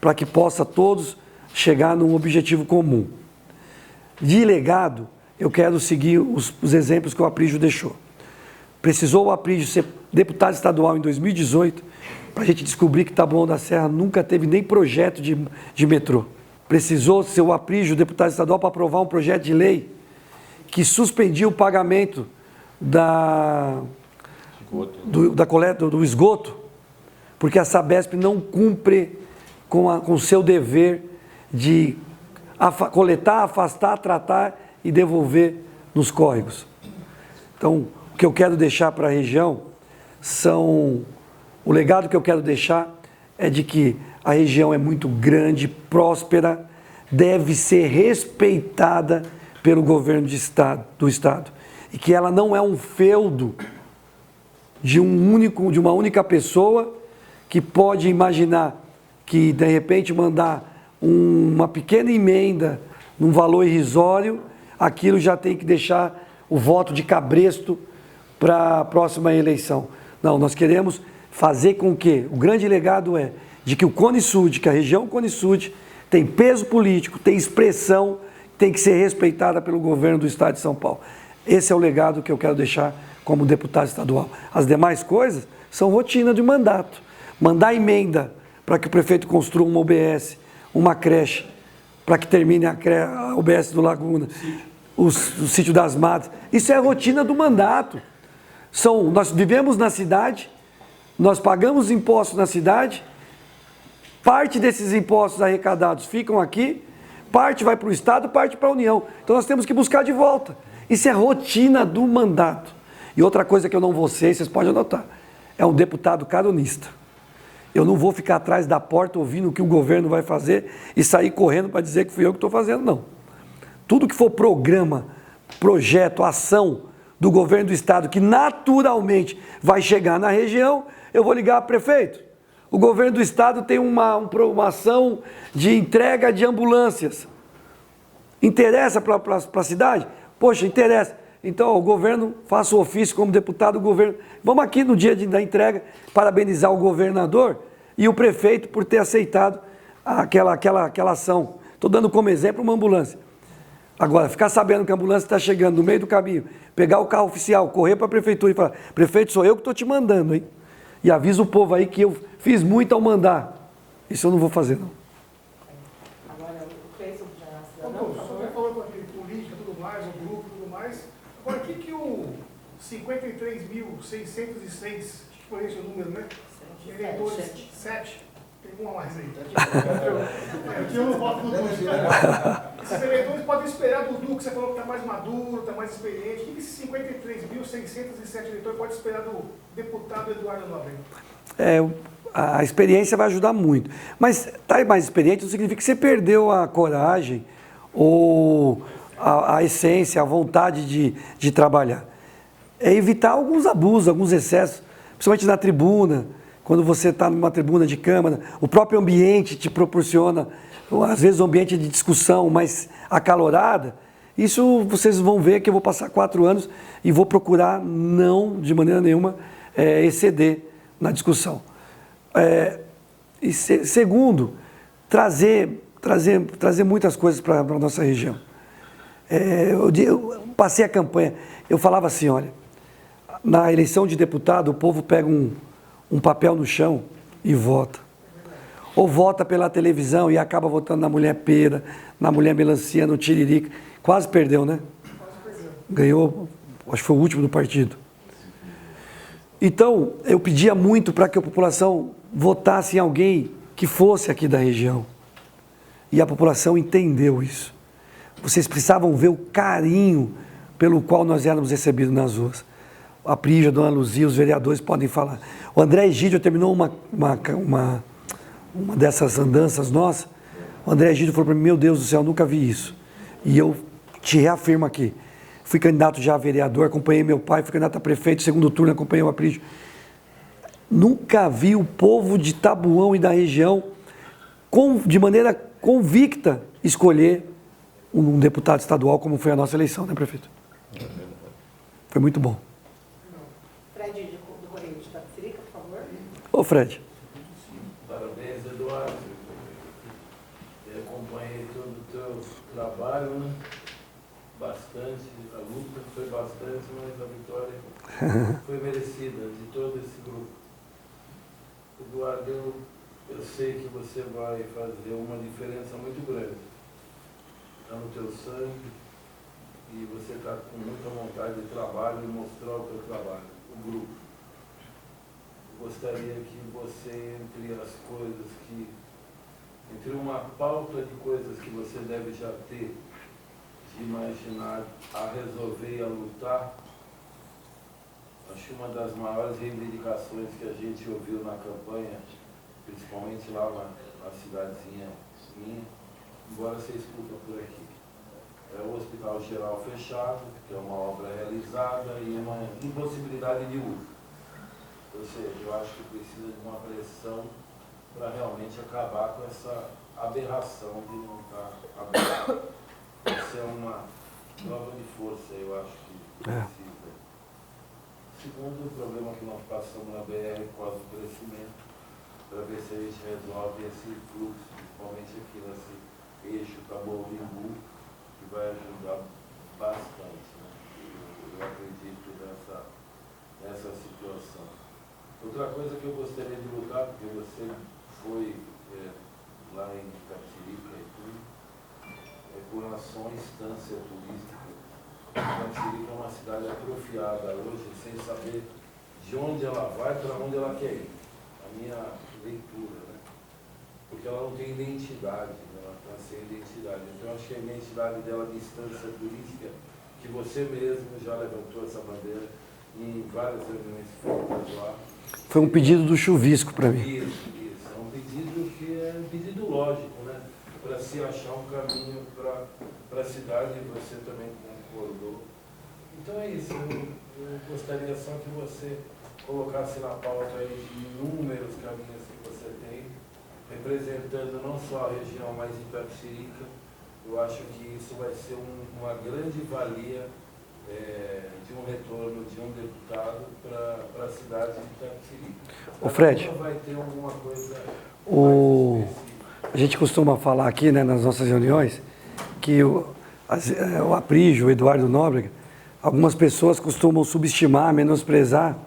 para que possa todos chegar num objetivo comum. De legado, eu quero seguir os exemplos que o Aprígio deixou. Precisou o Aprígio ser deputado estadual em 2018 para a gente descobrir que Taboão da Serra nunca teve nem projeto de metrô. Precisou ser o Aprígio deputado estadual para aprovar um projeto de lei que suspendia o pagamento da coleta do esgoto, porque a Sabesp não cumpre com o seu dever de coletar, afastar, tratar e devolver nos córregos. Então, o que eu quero deixar para a região o legado que eu quero deixar é de que a região é muito grande, próspera, deve ser respeitada pelo governo do Estado e que ela não é um feudo de uma única pessoa que pode imaginar que, de repente, mandar uma pequena emenda num valor irrisório, aquilo já tem que deixar o voto de cabresto para a próxima eleição. Não, nós queremos fazer com que, o grande legado é de que o Cone Sud, que a região Cone Sud tem peso político, tem expressão, tem que ser respeitada pelo governo do Estado de São Paulo. Esse é o legado que eu quero deixar como deputado estadual. As demais coisas são rotina de mandato. Mandar emenda para que o prefeito construa uma UBS, uma creche, para que termine a UBS do Laguna, o sítio das Matas. Isso é a rotina do mandato. Nós vivemos na cidade, nós pagamos impostos na cidade, parte desses impostos arrecadados ficam aqui, parte vai para o Estado, parte para a União. Então nós temos que buscar de volta. Isso é rotina do mandato. E outra coisa que eu não vou ser, vocês podem anotar, é um deputado caronista. Eu não vou ficar atrás da porta ouvindo o que o governo vai fazer e sair correndo para dizer que fui eu que estou fazendo, não. Tudo que for programa, projeto, ação do governo do Estado que naturalmente vai chegar na região, eu vou ligar para o prefeito. O governo do Estado tem uma ação de entrega de ambulâncias. Interessa para a cidade? Poxa, interessa. Então, o governo, faça o ofício como deputado do governo. Vamos aqui no dia da entrega parabenizar o governador e o prefeito por ter aceitado aquela ação. Estou dando como exemplo uma ambulância. Agora, ficar sabendo que a ambulância está chegando no meio do caminho, pegar o carro oficial, correr para a prefeitura e falar: prefeito, sou eu que estou te mandando, hein? E avisa o povo aí que eu fiz muito ao mandar. Isso eu não vou fazer, não. Agora, o preço do Jornal Não, Cidadão, por só favor. vai falando com aquele política e tudo mais, o grupo e tudo mais. Agora, o que o 53.606, que foi esse o número, né? Eleitores, 7, tem uma mais aí. Aqui eu não voto no Duque. Esses eleitores podem esperar do Duque, você falou que está mais maduro, está mais experiente. O que esses 53.607 eleitores podem esperar do deputado Eduardo Nobrega? A experiência vai ajudar muito. Mas estar mais experiente não significa que você perdeu a coragem ou a essência, a vontade de trabalhar. É evitar alguns abusos, alguns excessos, principalmente na tribuna, quando você está numa tribuna de Câmara, o próprio ambiente te proporciona, às vezes, um ambiente de discussão mais acalorada. Isso vocês vão ver que eu vou passar 4 anos e vou procurar não, de maneira nenhuma, exceder na discussão. E segundo, trazer muitas coisas para a nossa região. Eu passei a campanha, eu falava assim, olha, na eleição de deputado, o povo pega um papel no chão e vota. Ou vota pela televisão e acaba votando na mulher pera, na mulher melancia, no tiririca. Quase perdeu, né? Ganhou, acho que foi o último do partido. Então, eu pedia muito para que a população votasse em alguém que fosse aqui da região. E a população entendeu isso. Vocês precisavam ver o carinho pelo qual nós éramos recebidos nas ruas. A Prígia, a Dona Luzia, os vereadores podem falar. O André Egídio terminou uma dessas andanças nossas. O André Egídio falou para mim, meu Deus do céu, eu nunca vi isso. E eu te reafirmo aqui. Fui candidato já a vereador, acompanhei meu pai, fui candidato a prefeito, segundo turno, acompanhei o Aprígio. Nunca vi o povo de Tabuão e da região, de maneira convicta, escolher um deputado estadual, como foi a nossa eleição, né, prefeito? Foi muito bom. Fred, do Correio de Itapecerica, por favor. Ô, Fred. Parabéns, Eduardo. Eu acompanhei todo o teu trabalho, né? Bastante, a luta foi bastante, mas a vitória foi merecida de todo esse grupo. Eduardo, eu sei que você vai fazer uma diferença muito grande. Está no teu sangue e você está com muita vontade de trabalho e mostrar o teu trabalho, o grupo. Eu gostaria que você, entre uma pauta de coisas que você deve já ter, de imaginar a resolver e a lutar, acho que uma das maiores reivindicações que a gente ouviu na campanha, principalmente lá na cidadezinha minha, embora você escuta por aqui, é o Hospital Geral fechado, que é uma obra realizada e uma impossibilidade de uso. Ou seja, eu acho que precisa de uma pressão para realmente acabar com essa aberração de não estar aberto. Isso é uma prova de força, eu acho que precisa. Segundo, o problema que nós passamos na BR por causa do crescimento, para ver se a gente resolve esse fluxo, principalmente aqui nesse eixo Taboão-Imbu, que vai ajudar bastante. Né? Eu acredito nessa situação. Outra coisa que eu gostaria de lutar, porque você foi lá em Itapecerica e tudo, com relação à instância turística. Itapecerica é uma cidade atrofiada hoje, sem saber de onde ela vai, para onde ela quer ir. A minha leitura, né? Porque ela não tem identidade, né? Ela está sem identidade. Então, acho que a identidade dela de instância turística, que você mesmo já levantou essa bandeira em várias reuniões feitas lá. Foi um pedido do chuvisco para mim. Isso. É um pedido que é um pedido lógico, né? Para se achar um caminho para a cidade, e você também concordou. Então é isso, eu gostaria só que você colocasse na pauta aí inúmeros caminhos que você tem, representando não só a região, mas Itapecerica. Eu acho que isso vai ser uma grande valia de um retorno de um deputado para a cidade de Itapecerica. Ô Fred, vai ter alguma coisa a gente costuma falar aqui, né, nas nossas reuniões, que o Aprígio, o Eduardo Nóbrega, algumas pessoas costumam subestimar, menosprezar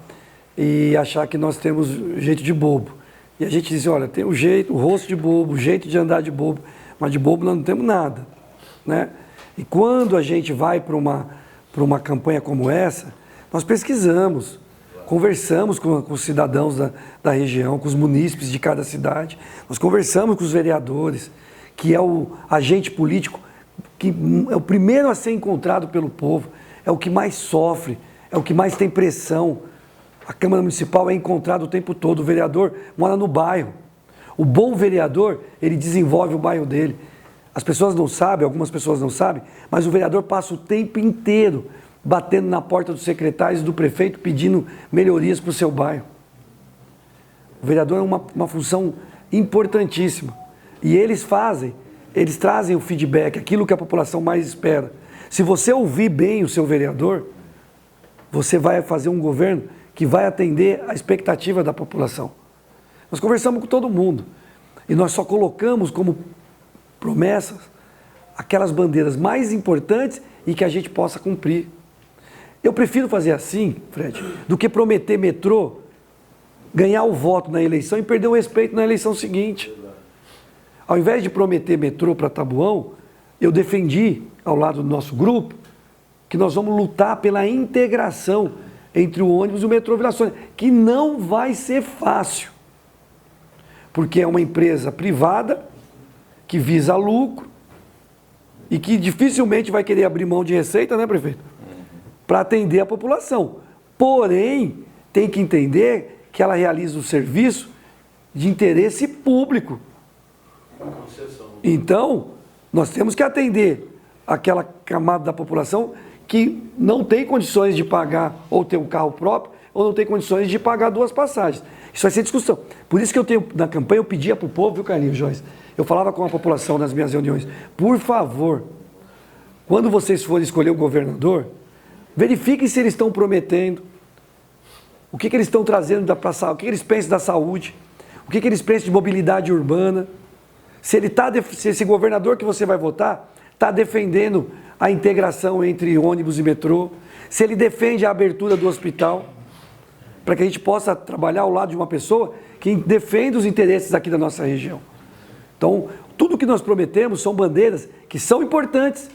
e achar que nós temos jeito de bobo. E a gente diz, olha, tem o jeito, o rosto de bobo, o jeito de andar de bobo, mas de bobo nós não temos nada, né? E quando a gente vai para uma campanha como essa, nós pesquisamos, conversamos com os cidadãos da região, com os munícipes de cada cidade, nós conversamos com os vereadores, que é o agente político que é o primeiro a ser encontrado pelo povo, é o que mais sofre, é o que mais tem pressão. A Câmara Municipal é encontrada o tempo todo, o vereador mora no bairro. O bom vereador, ele desenvolve o bairro dele. As pessoas não sabem, algumas pessoas não sabem, mas o vereador passa o tempo inteiro batendo na porta dos secretários e do prefeito pedindo melhorias para o seu bairro. O vereador é uma função importantíssima. E eles trazem o feedback, aquilo que a população mais espera. Se você ouvir bem o seu vereador, você vai fazer um governo que vai atender a expectativa da população. Nós conversamos com todo mundo e nós só colocamos como promessas aquelas bandeiras mais importantes e que a gente possa cumprir. Eu prefiro fazer assim, Fred, do que prometer metrô, ganhar o voto na eleição e perder o respeito na eleição seguinte. Ao invés de prometer metrô para Taboão, eu defendi, ao lado do nosso grupo, que nós vamos lutar pela integração entre o ônibus e o metrô Vila Sônia, que não vai ser fácil, porque é uma empresa privada que visa lucro e que dificilmente vai querer abrir mão de receita, né, prefeito? Para atender a população. Porém, tem que entender que ela realiza o serviço de interesse público. Então, nós temos que atender aquela camada da população que não tem condições de pagar ou ter um carro próprio ou não tem condições de pagar 2 passagens. Isso vai ser discussão. Por isso que eu tenho, na campanha, eu pedia para o povo, viu, Carlinhos, Joyce? Eu falava com a população nas minhas reuniões, por favor, quando vocês forem escolher o governador, verifiquem se eles estão prometendo, o que eles estão trazendo para a saúde, o que eles pensam da saúde, o que eles pensam de mobilidade urbana, se esse governador que você vai votar está defendendo a integração entre ônibus e metrô, se ele defende a abertura do hospital, para que a gente possa trabalhar ao lado de uma pessoa que defende os interesses aqui da nossa região. Então, tudo que nós prometemos são bandeiras que são importantes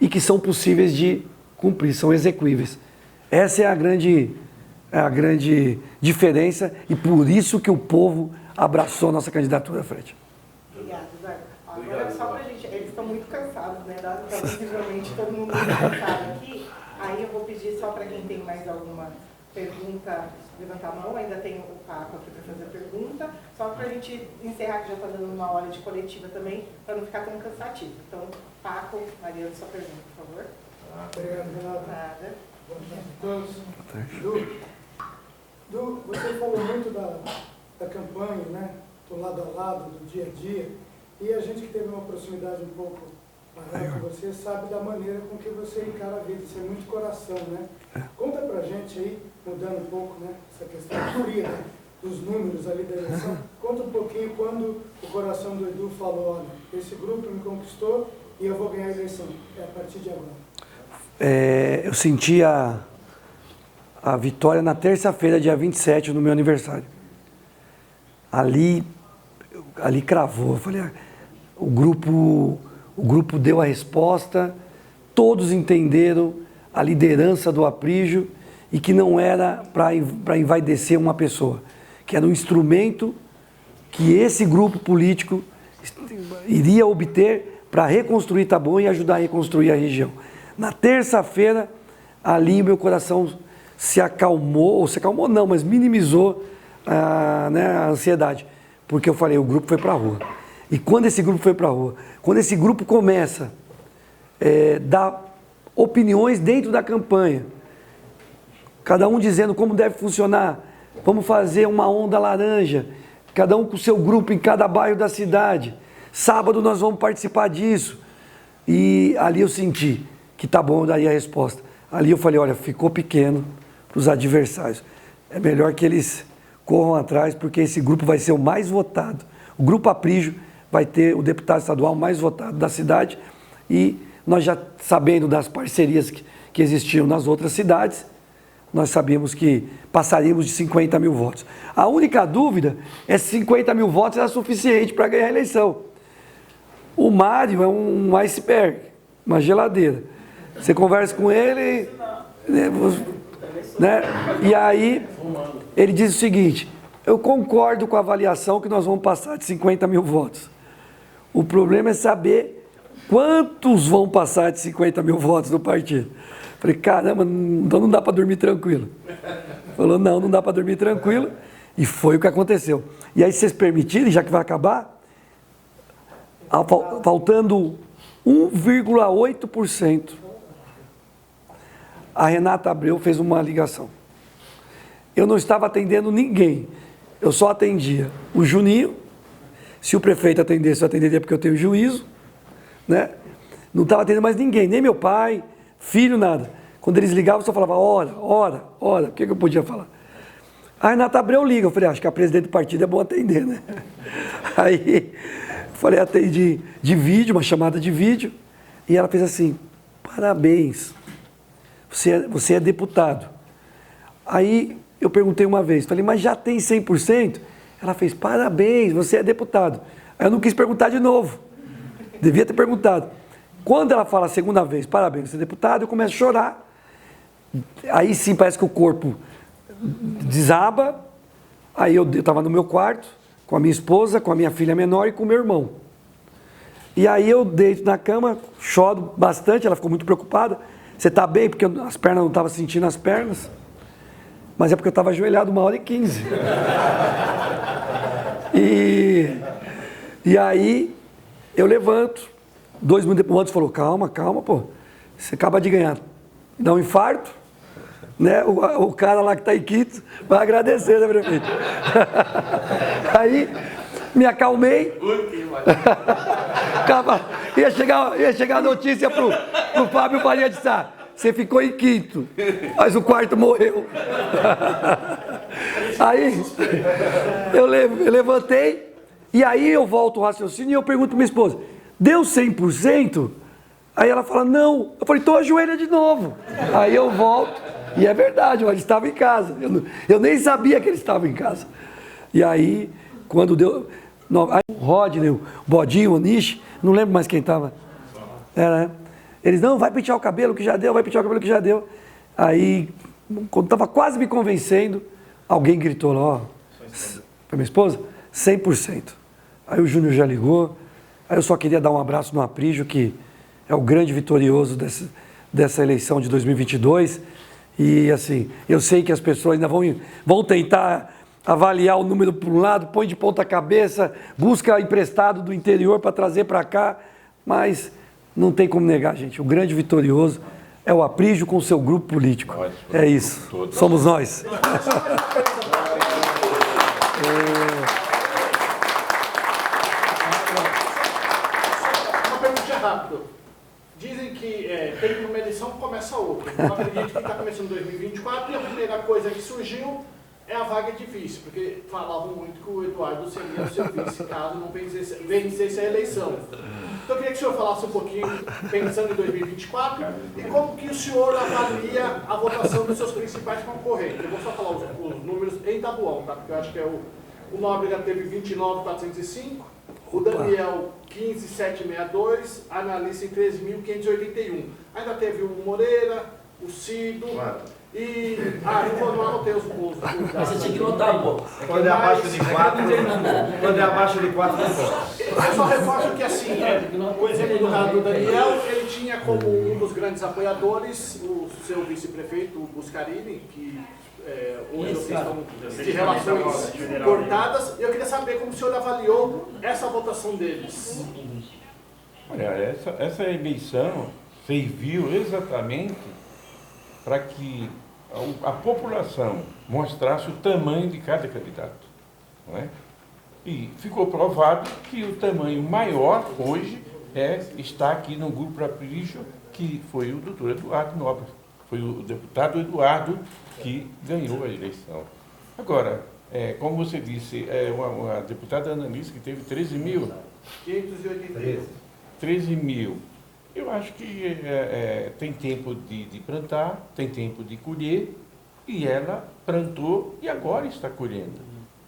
e que são possíveis de cumprir, são execuíveis. Essa é a grande diferença e por isso que o povo abraçou a nossa candidatura, Fred. Obrigada, Eduardo. Agora, só pra gente, eles estão muito cansados, né? Visivelmente todo mundo muito cansado aqui. Aí eu vou pedir só para quem tem mais alguma pergunta, levantar a mão. Ainda tem o Paco aqui para fazer a pergunta. Só para a gente encerrar, que já está dando uma hora de coletiva também, para não ficar tão cansativo. Então, Paco, Mariana, sua pergunta, por favor. Obrigado, Renato. Nada. Boa tarde a todos. Du, você falou muito da campanha, né? Do lado a lado, do dia a dia. E a gente que teve uma proximidade um pouco maior com você, sabe da maneira com que você encara a vida. Isso é muito coração, né? Conta pra gente aí, mudando um pouco, né? Essa questão fria, né? Dos números ali da eleição. Conta um pouquinho quando o coração do Edu falou, olha, esse grupo me conquistou e eu vou ganhar a eleição. É a partir de agora. Eu senti a vitória na terça-feira, dia 27, no meu aniversário. Ali cravou. Eu falei, o grupo deu a resposta, todos entenderam a liderança do Aprígio e que não era para envaidecer uma pessoa, que era um instrumento que esse grupo político iria obter para reconstruir Taboão e ajudar a reconstruir a região. Na terça-feira, ali meu coração se acalmou, mas minimizou a ansiedade, porque eu falei, o grupo foi para a rua. E quando esse grupo foi para a rua, quando esse grupo começa a dar opiniões dentro da campanha, cada um dizendo como deve funcionar, vamos fazer uma onda laranja, cada um com o seu grupo em cada bairro da cidade, sábado nós vamos participar disso. E ali eu senti que tá bom, daí a resposta. Ali eu falei, olha, ficou pequeno para os adversários. É melhor que eles corram atrás, porque esse grupo vai ser o mais votado. O Grupo Aprígio vai ter o deputado estadual mais votado da cidade e nós já sabendo das parcerias que existiam nas outras cidades, nós sabíamos que passaríamos de 50 mil votos. A única dúvida é se 50 mil votos era suficiente para ganhar a eleição. O Mário é um iceberg, uma geladeira. Você conversa com ele, né? E aí ele diz o seguinte, eu concordo com a avaliação que nós vamos passar de 50 mil votos. O problema é saber quantos vão passar de 50 mil votos do partido. Falei, caramba, então não dá para dormir tranquilo. Falou, não dá para dormir tranquilo. E foi o que aconteceu. E aí, se vocês permitirem, já que vai acabar, faltando 1,8%, a Renata Abreu fez uma ligação. Eu não estava atendendo ninguém. Eu só atendia o Juninho. Se o prefeito atendesse, eu atenderia porque eu tenho juízo, né? Não estava atendendo mais ninguém, nem meu pai, filho, nada. Quando eles ligavam, eu só falava, ora. O que eu podia falar? A Renata Abreu liga. Eu falei, acho que a presidente do partido é bom atender, né? Aí, falei, atendi de vídeo, uma chamada de vídeo, e ela fez assim, parabéns, você é deputado. Aí, eu perguntei uma vez, falei, mas já tem 100%? Ela fez, parabéns, você é deputado. Aí eu não quis perguntar de novo. Devia ter perguntado. Quando ela fala a segunda vez, parabéns, você é deputado, eu começo a chorar. Aí sim, parece que o corpo desaba. Aí eu estava no meu quarto, com a minha esposa, com a minha filha menor e com o meu irmão. E aí eu deito na cama, choro bastante, ela ficou muito preocupada. Você está bem? Porque as pernas, não estava sentindo as pernas. Mas é porque eu estava ajoelhado 1h15. E aí eu levanto. 2 minutos depois, o outro falou, calma, pô. Você acaba de ganhar. Dá um infarto, né? O cara lá que está em Quito vai agradecer, né, prefeito? Aí me acalmei. Ia chegar a notícia pro Fábio Faria de Sá. Você ficou em quinto, mas o quarto morreu. Aí eu levantei e aí eu volto ao raciocínio e eu pergunto para minha esposa, deu 100%? Aí ela fala, não. Eu falei, então ajoelha de novo. Aí eu volto e é verdade, ele estava em casa. Eu nem sabia que ele estava em casa. E aí, quando deu... Aí, o Rodney, o Bodinho, o Nishi, não lembro mais quem estava. Era, né? Eles, não, vai pentear o cabelo que já deu, vai pentear o cabelo que já deu. Aí, quando estava quase me convencendo, alguém gritou lá, ó, para minha esposa, 100%. Aí o Júnior já ligou, aí eu só queria dar um abraço no Aprígio, que é o grande vitorioso dessa eleição de 2022. E assim, eu sei que as pessoas ainda vão tentar avaliar o número por um lado, põe de ponta cabeça, busca emprestado do interior para trazer para cá, mas... Não tem como negar, gente. O grande vitorioso é o Aprígio com o seu grupo político. É isso. Somos nós. Uma pergunta rápida. Dizem que tem uma eleição que começa outra. Eu acredito que está começando 2024 e a primeira coisa que surgiu é a vaga de vice, porque falavam muito que o Eduardo seria o seu vice caso não vencesse a eleição. Então eu queria que o senhor falasse um pouquinho, pensando em 2024, e como que o senhor avalia a votação dos seus principais concorrentes. Eu vou só falar os números em tabuão, tá? Porque eu acho que o Nóbrega teve 29.405, o Daniel 15.762, a Analice em 13.581. Ainda teve o Moreira, o Cido... E. Eu não anotei os pontos. Mas você tinha que notar, pô. Quando é abaixo de 4, quando é abaixo de 4, não pode. Eu só reforço que, assim, o exemplo do caso do Daniel, ele tinha como um dos grandes apoiadores o seu vice-prefeito, o Buscarini, que hoje vocês estão de relações cortadas. Eu queria saber como o senhor avaliou essa votação deles. Olha, essa eleição serviu exatamente para que a população mostrasse o tamanho de cada candidato. Não é? E ficou provado que o tamanho maior hoje está aqui no grupo Aprígio, que foi o doutor Eduardo Nobre. Foi o deputado Eduardo que ganhou a eleição. Agora, como você disse, uma deputada Ananice que teve 13.583. 13 mil. Eu acho que tem tempo de plantar, tem tempo de colher, e ela plantou e agora está colhendo.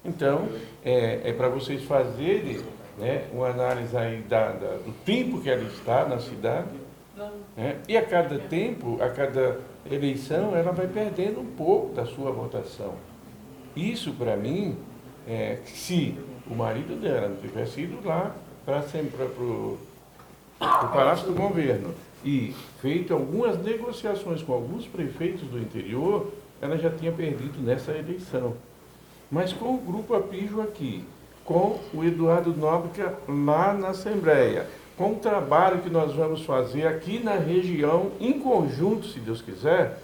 Então, é para vocês fazerem, né, uma análise aí do tempo que ela está na cidade, né, e a cada tempo, a cada eleição, ela vai perdendo um pouco da sua votação. Isso, para mim, se o marido dela não tivesse ido lá para o Palácio do Governo e feito algumas negociações com alguns prefeitos do interior, ela já tinha perdido nessa eleição. Mas com o Grupo Aprígio aqui, com o Eduardo Nóbrega lá na Assembleia, com o trabalho que nós vamos fazer aqui na região, em conjunto, se Deus quiser,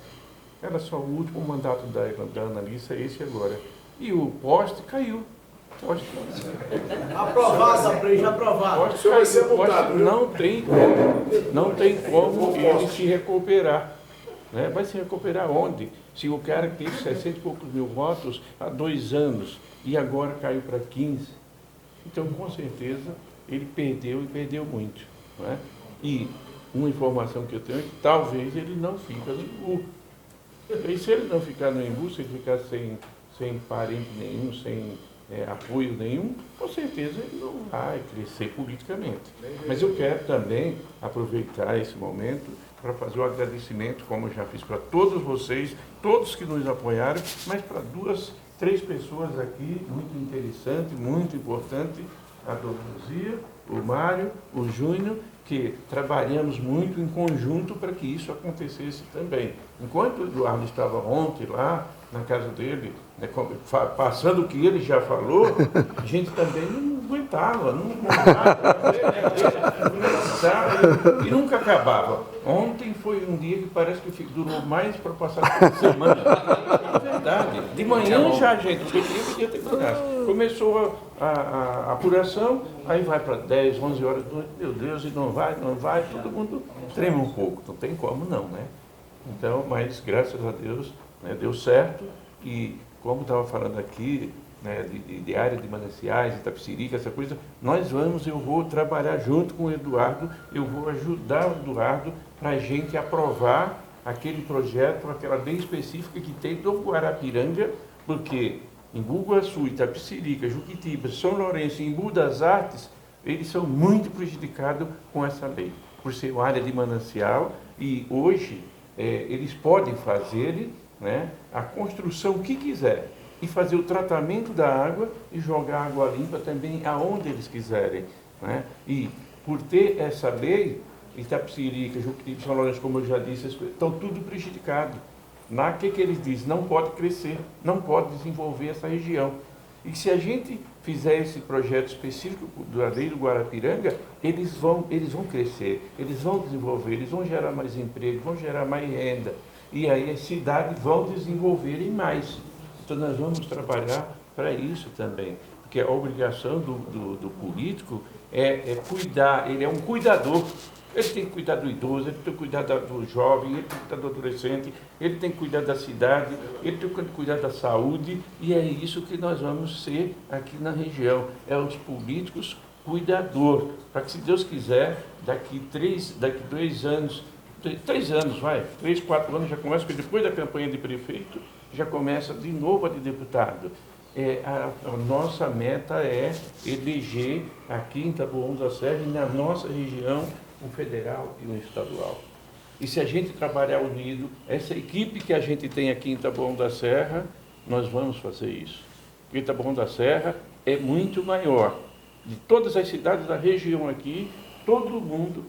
era só o último mandato da Analice, esse agora. E o poste caiu. Aprovado, Aprígio, aprovado. O poste não tem como ele se recuperar. Né? Vai se recuperar onde? Se o cara teve 60 e poucos mil votos há 2 anos e agora caiu para 15. Então, com certeza, ele perdeu e perdeu muito. Né? E uma informação que eu tenho é que talvez ele não fique no Imbu. E se ele não ficar no Imbu, se ele ficar sem parente nenhum, sem apoio nenhum, com certeza ele não vai crescer politicamente. Mas eu quero também aproveitar esse momento para fazer o agradecimento, como eu já fiz para todos vocês, todos que nos apoiaram, mas para 2, 3 pessoas aqui, muito interessante, muito importante, a dona Luzia, o Mário, o Júnior, que trabalhamos muito em conjunto para que isso acontecesse também. Enquanto o Eduardo estava ontem lá, na casa dele, né, passando o que ele já falou, a gente também não aguentava, não e nunca acabava. Ontem foi um dia que parece que durou mais para passar a semana. É verdade. De manhã já, gente, porque podia ter terminado. Começou a apuração, aí vai para 10, 11 horas da noite, meu Deus, e não vai, todo mundo treme um pouco, não tem como não, né? Então, mas graças a Deus, né, deu certo, e como estava falando aqui, né, de área de mananciais, Itapecerica, essa coisa, eu vou trabalhar junto com o Eduardo, eu vou ajudar o Eduardo para a gente aprovar aquele projeto, aquela lei específica que tem do Guarapiranga, porque Embu Guaçu, Itapecerica, Juquitiba, São Lourenço e Embu das Artes, eles são muito prejudicados com essa lei, por ser uma área de manancial, e hoje eles podem fazer, né, a construção que quiser e fazer o tratamento da água e jogar água limpa também aonde eles quiserem. Né? E por ter essa lei, Itapecerica, Juquitiba, São Lourenço, como eu já disse, estão tudo prejudicados. Que eles dizem? Não pode crescer, não pode desenvolver essa região. E se a gente fizer esse projeto específico da lei do Guarapiranga, eles vão crescer, eles vão desenvolver, eles vão gerar mais emprego, vão gerar mais renda. E aí as cidades vão desenvolverem mais. Então nós vamos trabalhar para isso também. Porque a obrigação do político é cuidar, ele é um cuidador. Ele tem que cuidar do idoso, ele tem que cuidar do jovem, ele tem que cuidar do adolescente, ele tem que cuidar da cidade, ele tem que cuidar da saúde, e é isso que nós vamos ser aqui na região. É os políticos cuidador, para que, se Deus quiser, daqui 2 anos, 3 anos, 3, 4 anos já começa, porque depois da campanha de prefeito, já começa de novo a de deputado. A nossa meta é eleger aqui em Taboão da Serra e na nossa região um federal e um estadual. E se a gente trabalhar unido, essa equipe que a gente tem aqui em Taboão da Serra, nós vamos fazer isso. Porque Taboão da Serra é muito maior. De todas as cidades da região aqui, todo mundo,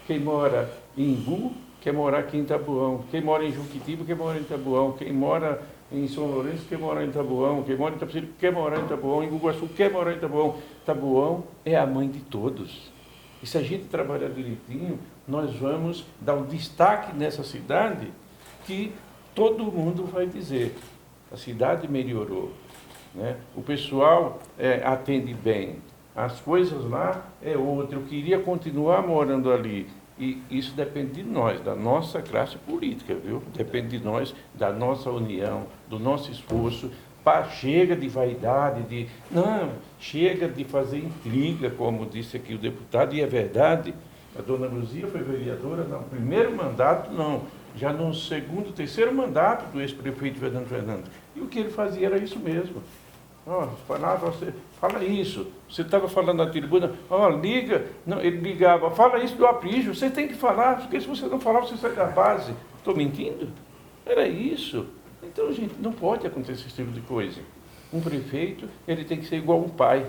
quem mora em Imbu, quer morar aqui em Taboão. Quem mora em Juquitiba, quer morar em Taboão. Quem mora em São Lourenço, quer morar em Taboão. Quem mora em Itapecerica, quer morar em Taboão. Em Embu Guaçu, quer morar em Taboão. Taboão é a mãe de todos. E se a gente trabalhar direitinho, nós vamos dar um destaque nessa cidade que todo mundo vai dizer. A cidade melhorou, né? O pessoal atende bem. As coisas lá é outra. Eu queria continuar morando ali. E isso depende de nós, da nossa classe política, viu? Depende de nós, da nossa união, do nosso esforço. Chega de vaidade, chega de fazer intriga, como disse aqui o deputado, e é verdade. A dona Luzia foi vereadora no primeiro mandato, já no segundo, terceiro mandato do ex-prefeito Fernando. E o que ele fazia era isso mesmo. Fala isso. Você estava falando na tribuna, liga. Não, ele ligava, fala isso do Aprígio, você tem que falar, porque se você não falar, você sai da base. Estou mentindo? Era isso. Então, gente, não pode acontecer esse tipo de coisa. Um prefeito, ele tem que ser igual um pai.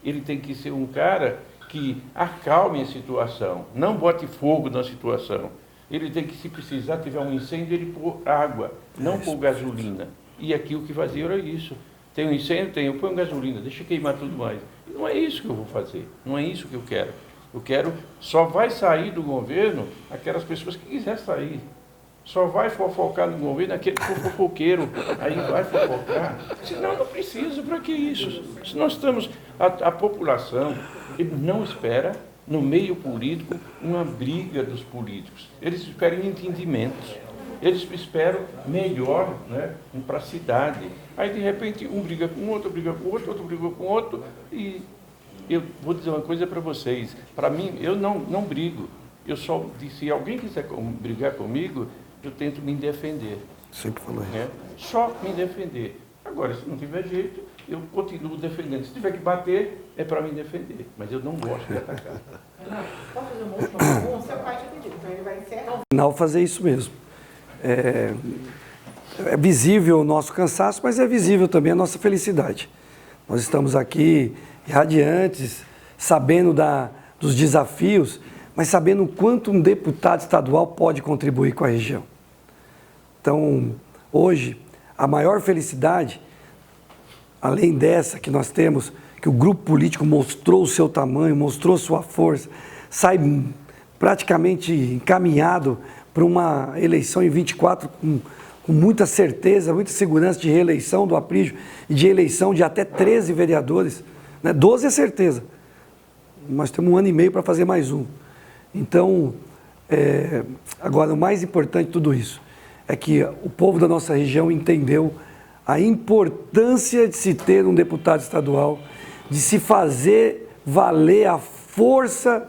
Ele tem que ser um cara que acalme a situação, não bote fogo na situação. Ele tem que, se precisar, tiver um incêndio, ele pôr água, não pôr gasolina. E aqui o que fazia era isso. Tem um incêndio, eu ponho gasolina, deixa queimar tudo mais. E não é isso que eu vou fazer, não é isso que eu quero. Eu quero, só vai sair do governo aquelas pessoas que quiserem sair. Só vai fofocar no governo aquele que for fofoqueiro, aí vai fofocar. Senão não precisa, para que isso? Se nós estamos, a população não espera, no meio político, uma briga dos políticos. Eles esperam entendimentos. eles esperam melhor, né, para a cidade. Aí, de repente, um briga com o outro, briga com o outro, outro briga com o outro, e eu vou dizer uma coisa para vocês, para mim, eu não brigo, eu só, se alguém quiser brigar comigo, eu tento me defender. Sempre falou isso. Né? Só me defender. Agora, se não tiver jeito, eu continuo defendendo. Se tiver que bater, é para me defender, mas eu não gosto de atacar. Renato, pode fazer uma última pergunta? O seu pai tinha pedido, então ele vai encerrar. No final, fazer isso mesmo. É visível o nosso cansaço, mas é visível também a nossa felicidade. Nós estamos aqui radiantes, sabendo dos desafios, mas sabendo o quanto um deputado estadual pode contribuir com a região. Então, hoje, a maior felicidade, além dessa que nós temos, que o grupo político mostrou o seu tamanho, mostrou sua força, sai praticamente encaminhado para uma eleição em 24 com muita certeza, muita segurança de reeleição do Aprígio e de eleição de até 13 vereadores, né? 12 é certeza. Nós temos 1 ano e meio para fazer mais um. Então, agora, o mais importante de tudo isso é que o povo da nossa região entendeu a importância de se ter um deputado estadual, de se fazer valer a força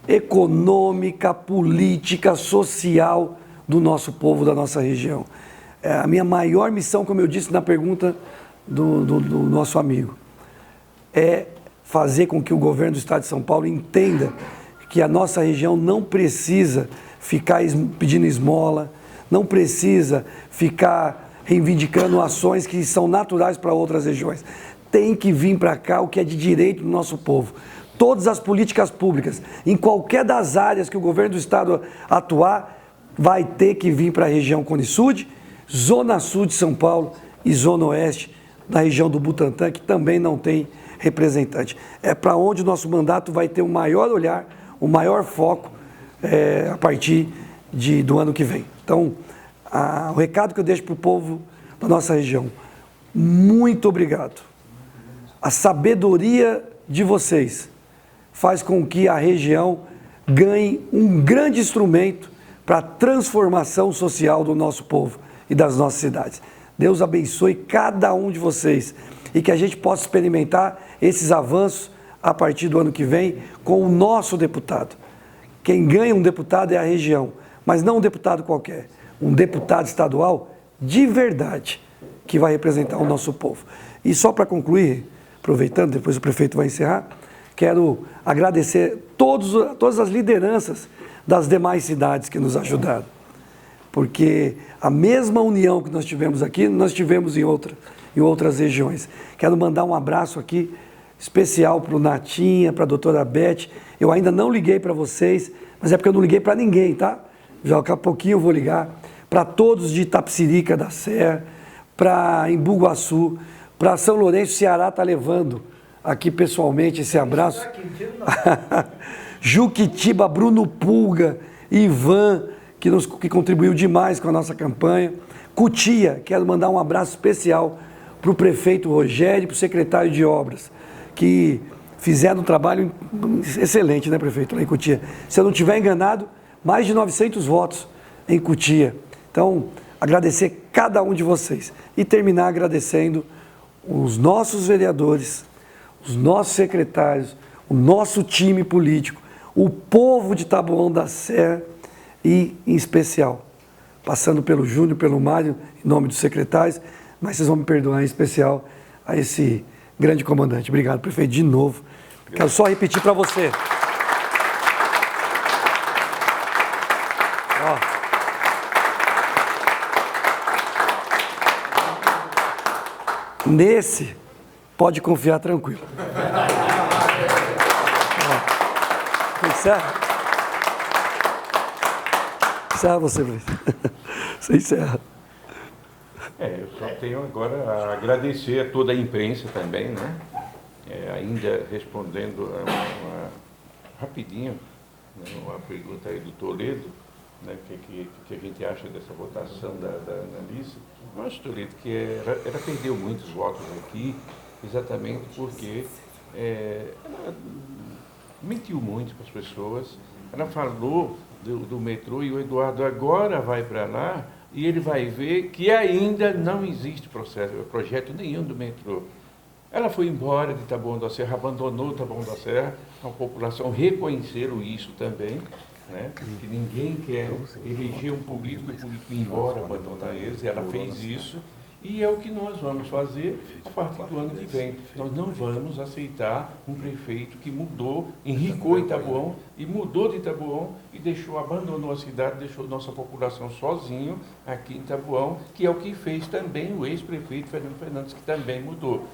econômica, política, social do nosso povo, da nossa região. A minha maior missão, como eu disse na pergunta do nosso amigo, é fazer com que o governo do Estado de São Paulo entenda que a nossa região não precisa ficar pedindo esmola, não precisa ficar reivindicando ações que são naturais para outras regiões. Tem que vir para cá o que é de direito do nosso povo. Todas as políticas públicas, em qualquer das áreas que o governo do Estado atuar, vai ter que vir para a região Cone Sul, Zona Sul de São Paulo e Zona Oeste, da região do Butantã, que também não tem representante. É para onde o nosso mandato vai ter o maior olhar, o maior foco a partir do ano que vem. Então, o recado que eu deixo para o povo da nossa região, muito obrigado. A sabedoria de vocês faz com que a região ganhe um grande instrumento para a transformação social do nosso povo e das nossas cidades. Deus abençoe cada um de vocês e que a gente possa experimentar esses avanços a partir do ano que vem com o nosso deputado. Quem ganha um deputado é a região, mas não um deputado qualquer, um deputado estadual de verdade, que vai representar o nosso povo. E só para concluir, aproveitando, depois o prefeito vai encerrar, quero agradecer todas as lideranças das demais cidades que nos ajudaram, porque a mesma união que nós tivemos aqui, nós tivemos em outras regiões. Quero mandar um abraço aqui especial para o Natinha, para a doutora Beth. Eu ainda não liguei para vocês, mas é porque eu não liguei para ninguém, tá? Já daqui a pouquinho eu vou ligar para todos de Itapecerica da Serra, para Embu-Guaçu, para São Lourenço, Ceará está levando aqui pessoalmente esse abraço. Juquitiba, Bruno Pulga, Ivan, que contribuiu demais com a nossa campanha. Cutia, quero mandar um abraço especial para o prefeito Rogério e para o secretário de obras, que fizeram um trabalho excelente, né, prefeito, lá em Cutia. Se eu não estiver enganado, mais de 900 votos em Cutia. Então, agradecer cada um de vocês e terminar agradecendo os nossos vereadores, os nossos secretários, o nosso time político, o povo de Taboão da Serra e, em especial, passando pelo Júnior, pelo Mário, em nome dos secretários, mas vocês vão me perdoar, em especial, a esse grande comandante. Obrigado, prefeito, de novo. Quero só repetir para você. Nesse, pode confiar tranquilo. Encerra. Encerra você, prefeito. Você encerra. Eu só tenho agora a agradecer a toda a imprensa também, né? Ainda respondendo rapidinho, né, uma pergunta aí do Toledo, né, que a gente acha dessa votação da Annalise. Eu acho, Toledo, que ela perdeu muitos votos aqui, exatamente porque ela mentiu muito para as pessoas. Ela falou do metrô e o Eduardo agora vai para lá, e ele vai ver que ainda não existe projeto nenhum do metrô. Ela foi embora de Taboão da Serra, abandonou Taboão da Serra, a população reconheceram isso também, né? Que ninguém quer eleger um político e o político ir embora, abandonar eles, ela fez isso, e é o que nós vamos fazer a partir do ano que vem. Nós não vamos aceitar um prefeito que mudou, enricou Itaboão e mudou de Itaboão e abandonou a cidade, deixou nossa população sozinho aqui em Itaboão, que é o que fez também o ex-prefeito Fernando Fernandes, que também mudou.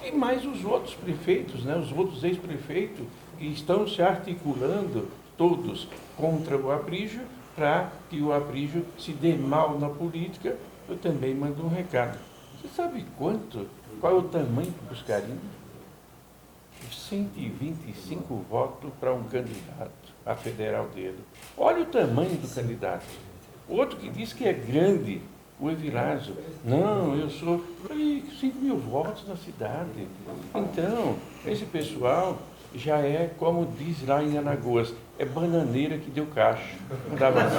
E mais os outros prefeitos, né, os outros ex-prefeitos que estão se articulando todos contra o Aprígio, para que o Aprígio se dê mal na política. Eu também mando um recado. Você sabe qual é o tamanho do Buscarini? 125 votos para um candidato a federal dele. Olha o tamanho do candidato. Outro que diz que é grande, o Evilásio. Não, eu sou 5.000 votos na cidade. Então, esse pessoal já é, como diz lá em Alagoas, é bananeira que deu cacho. Não dá mais.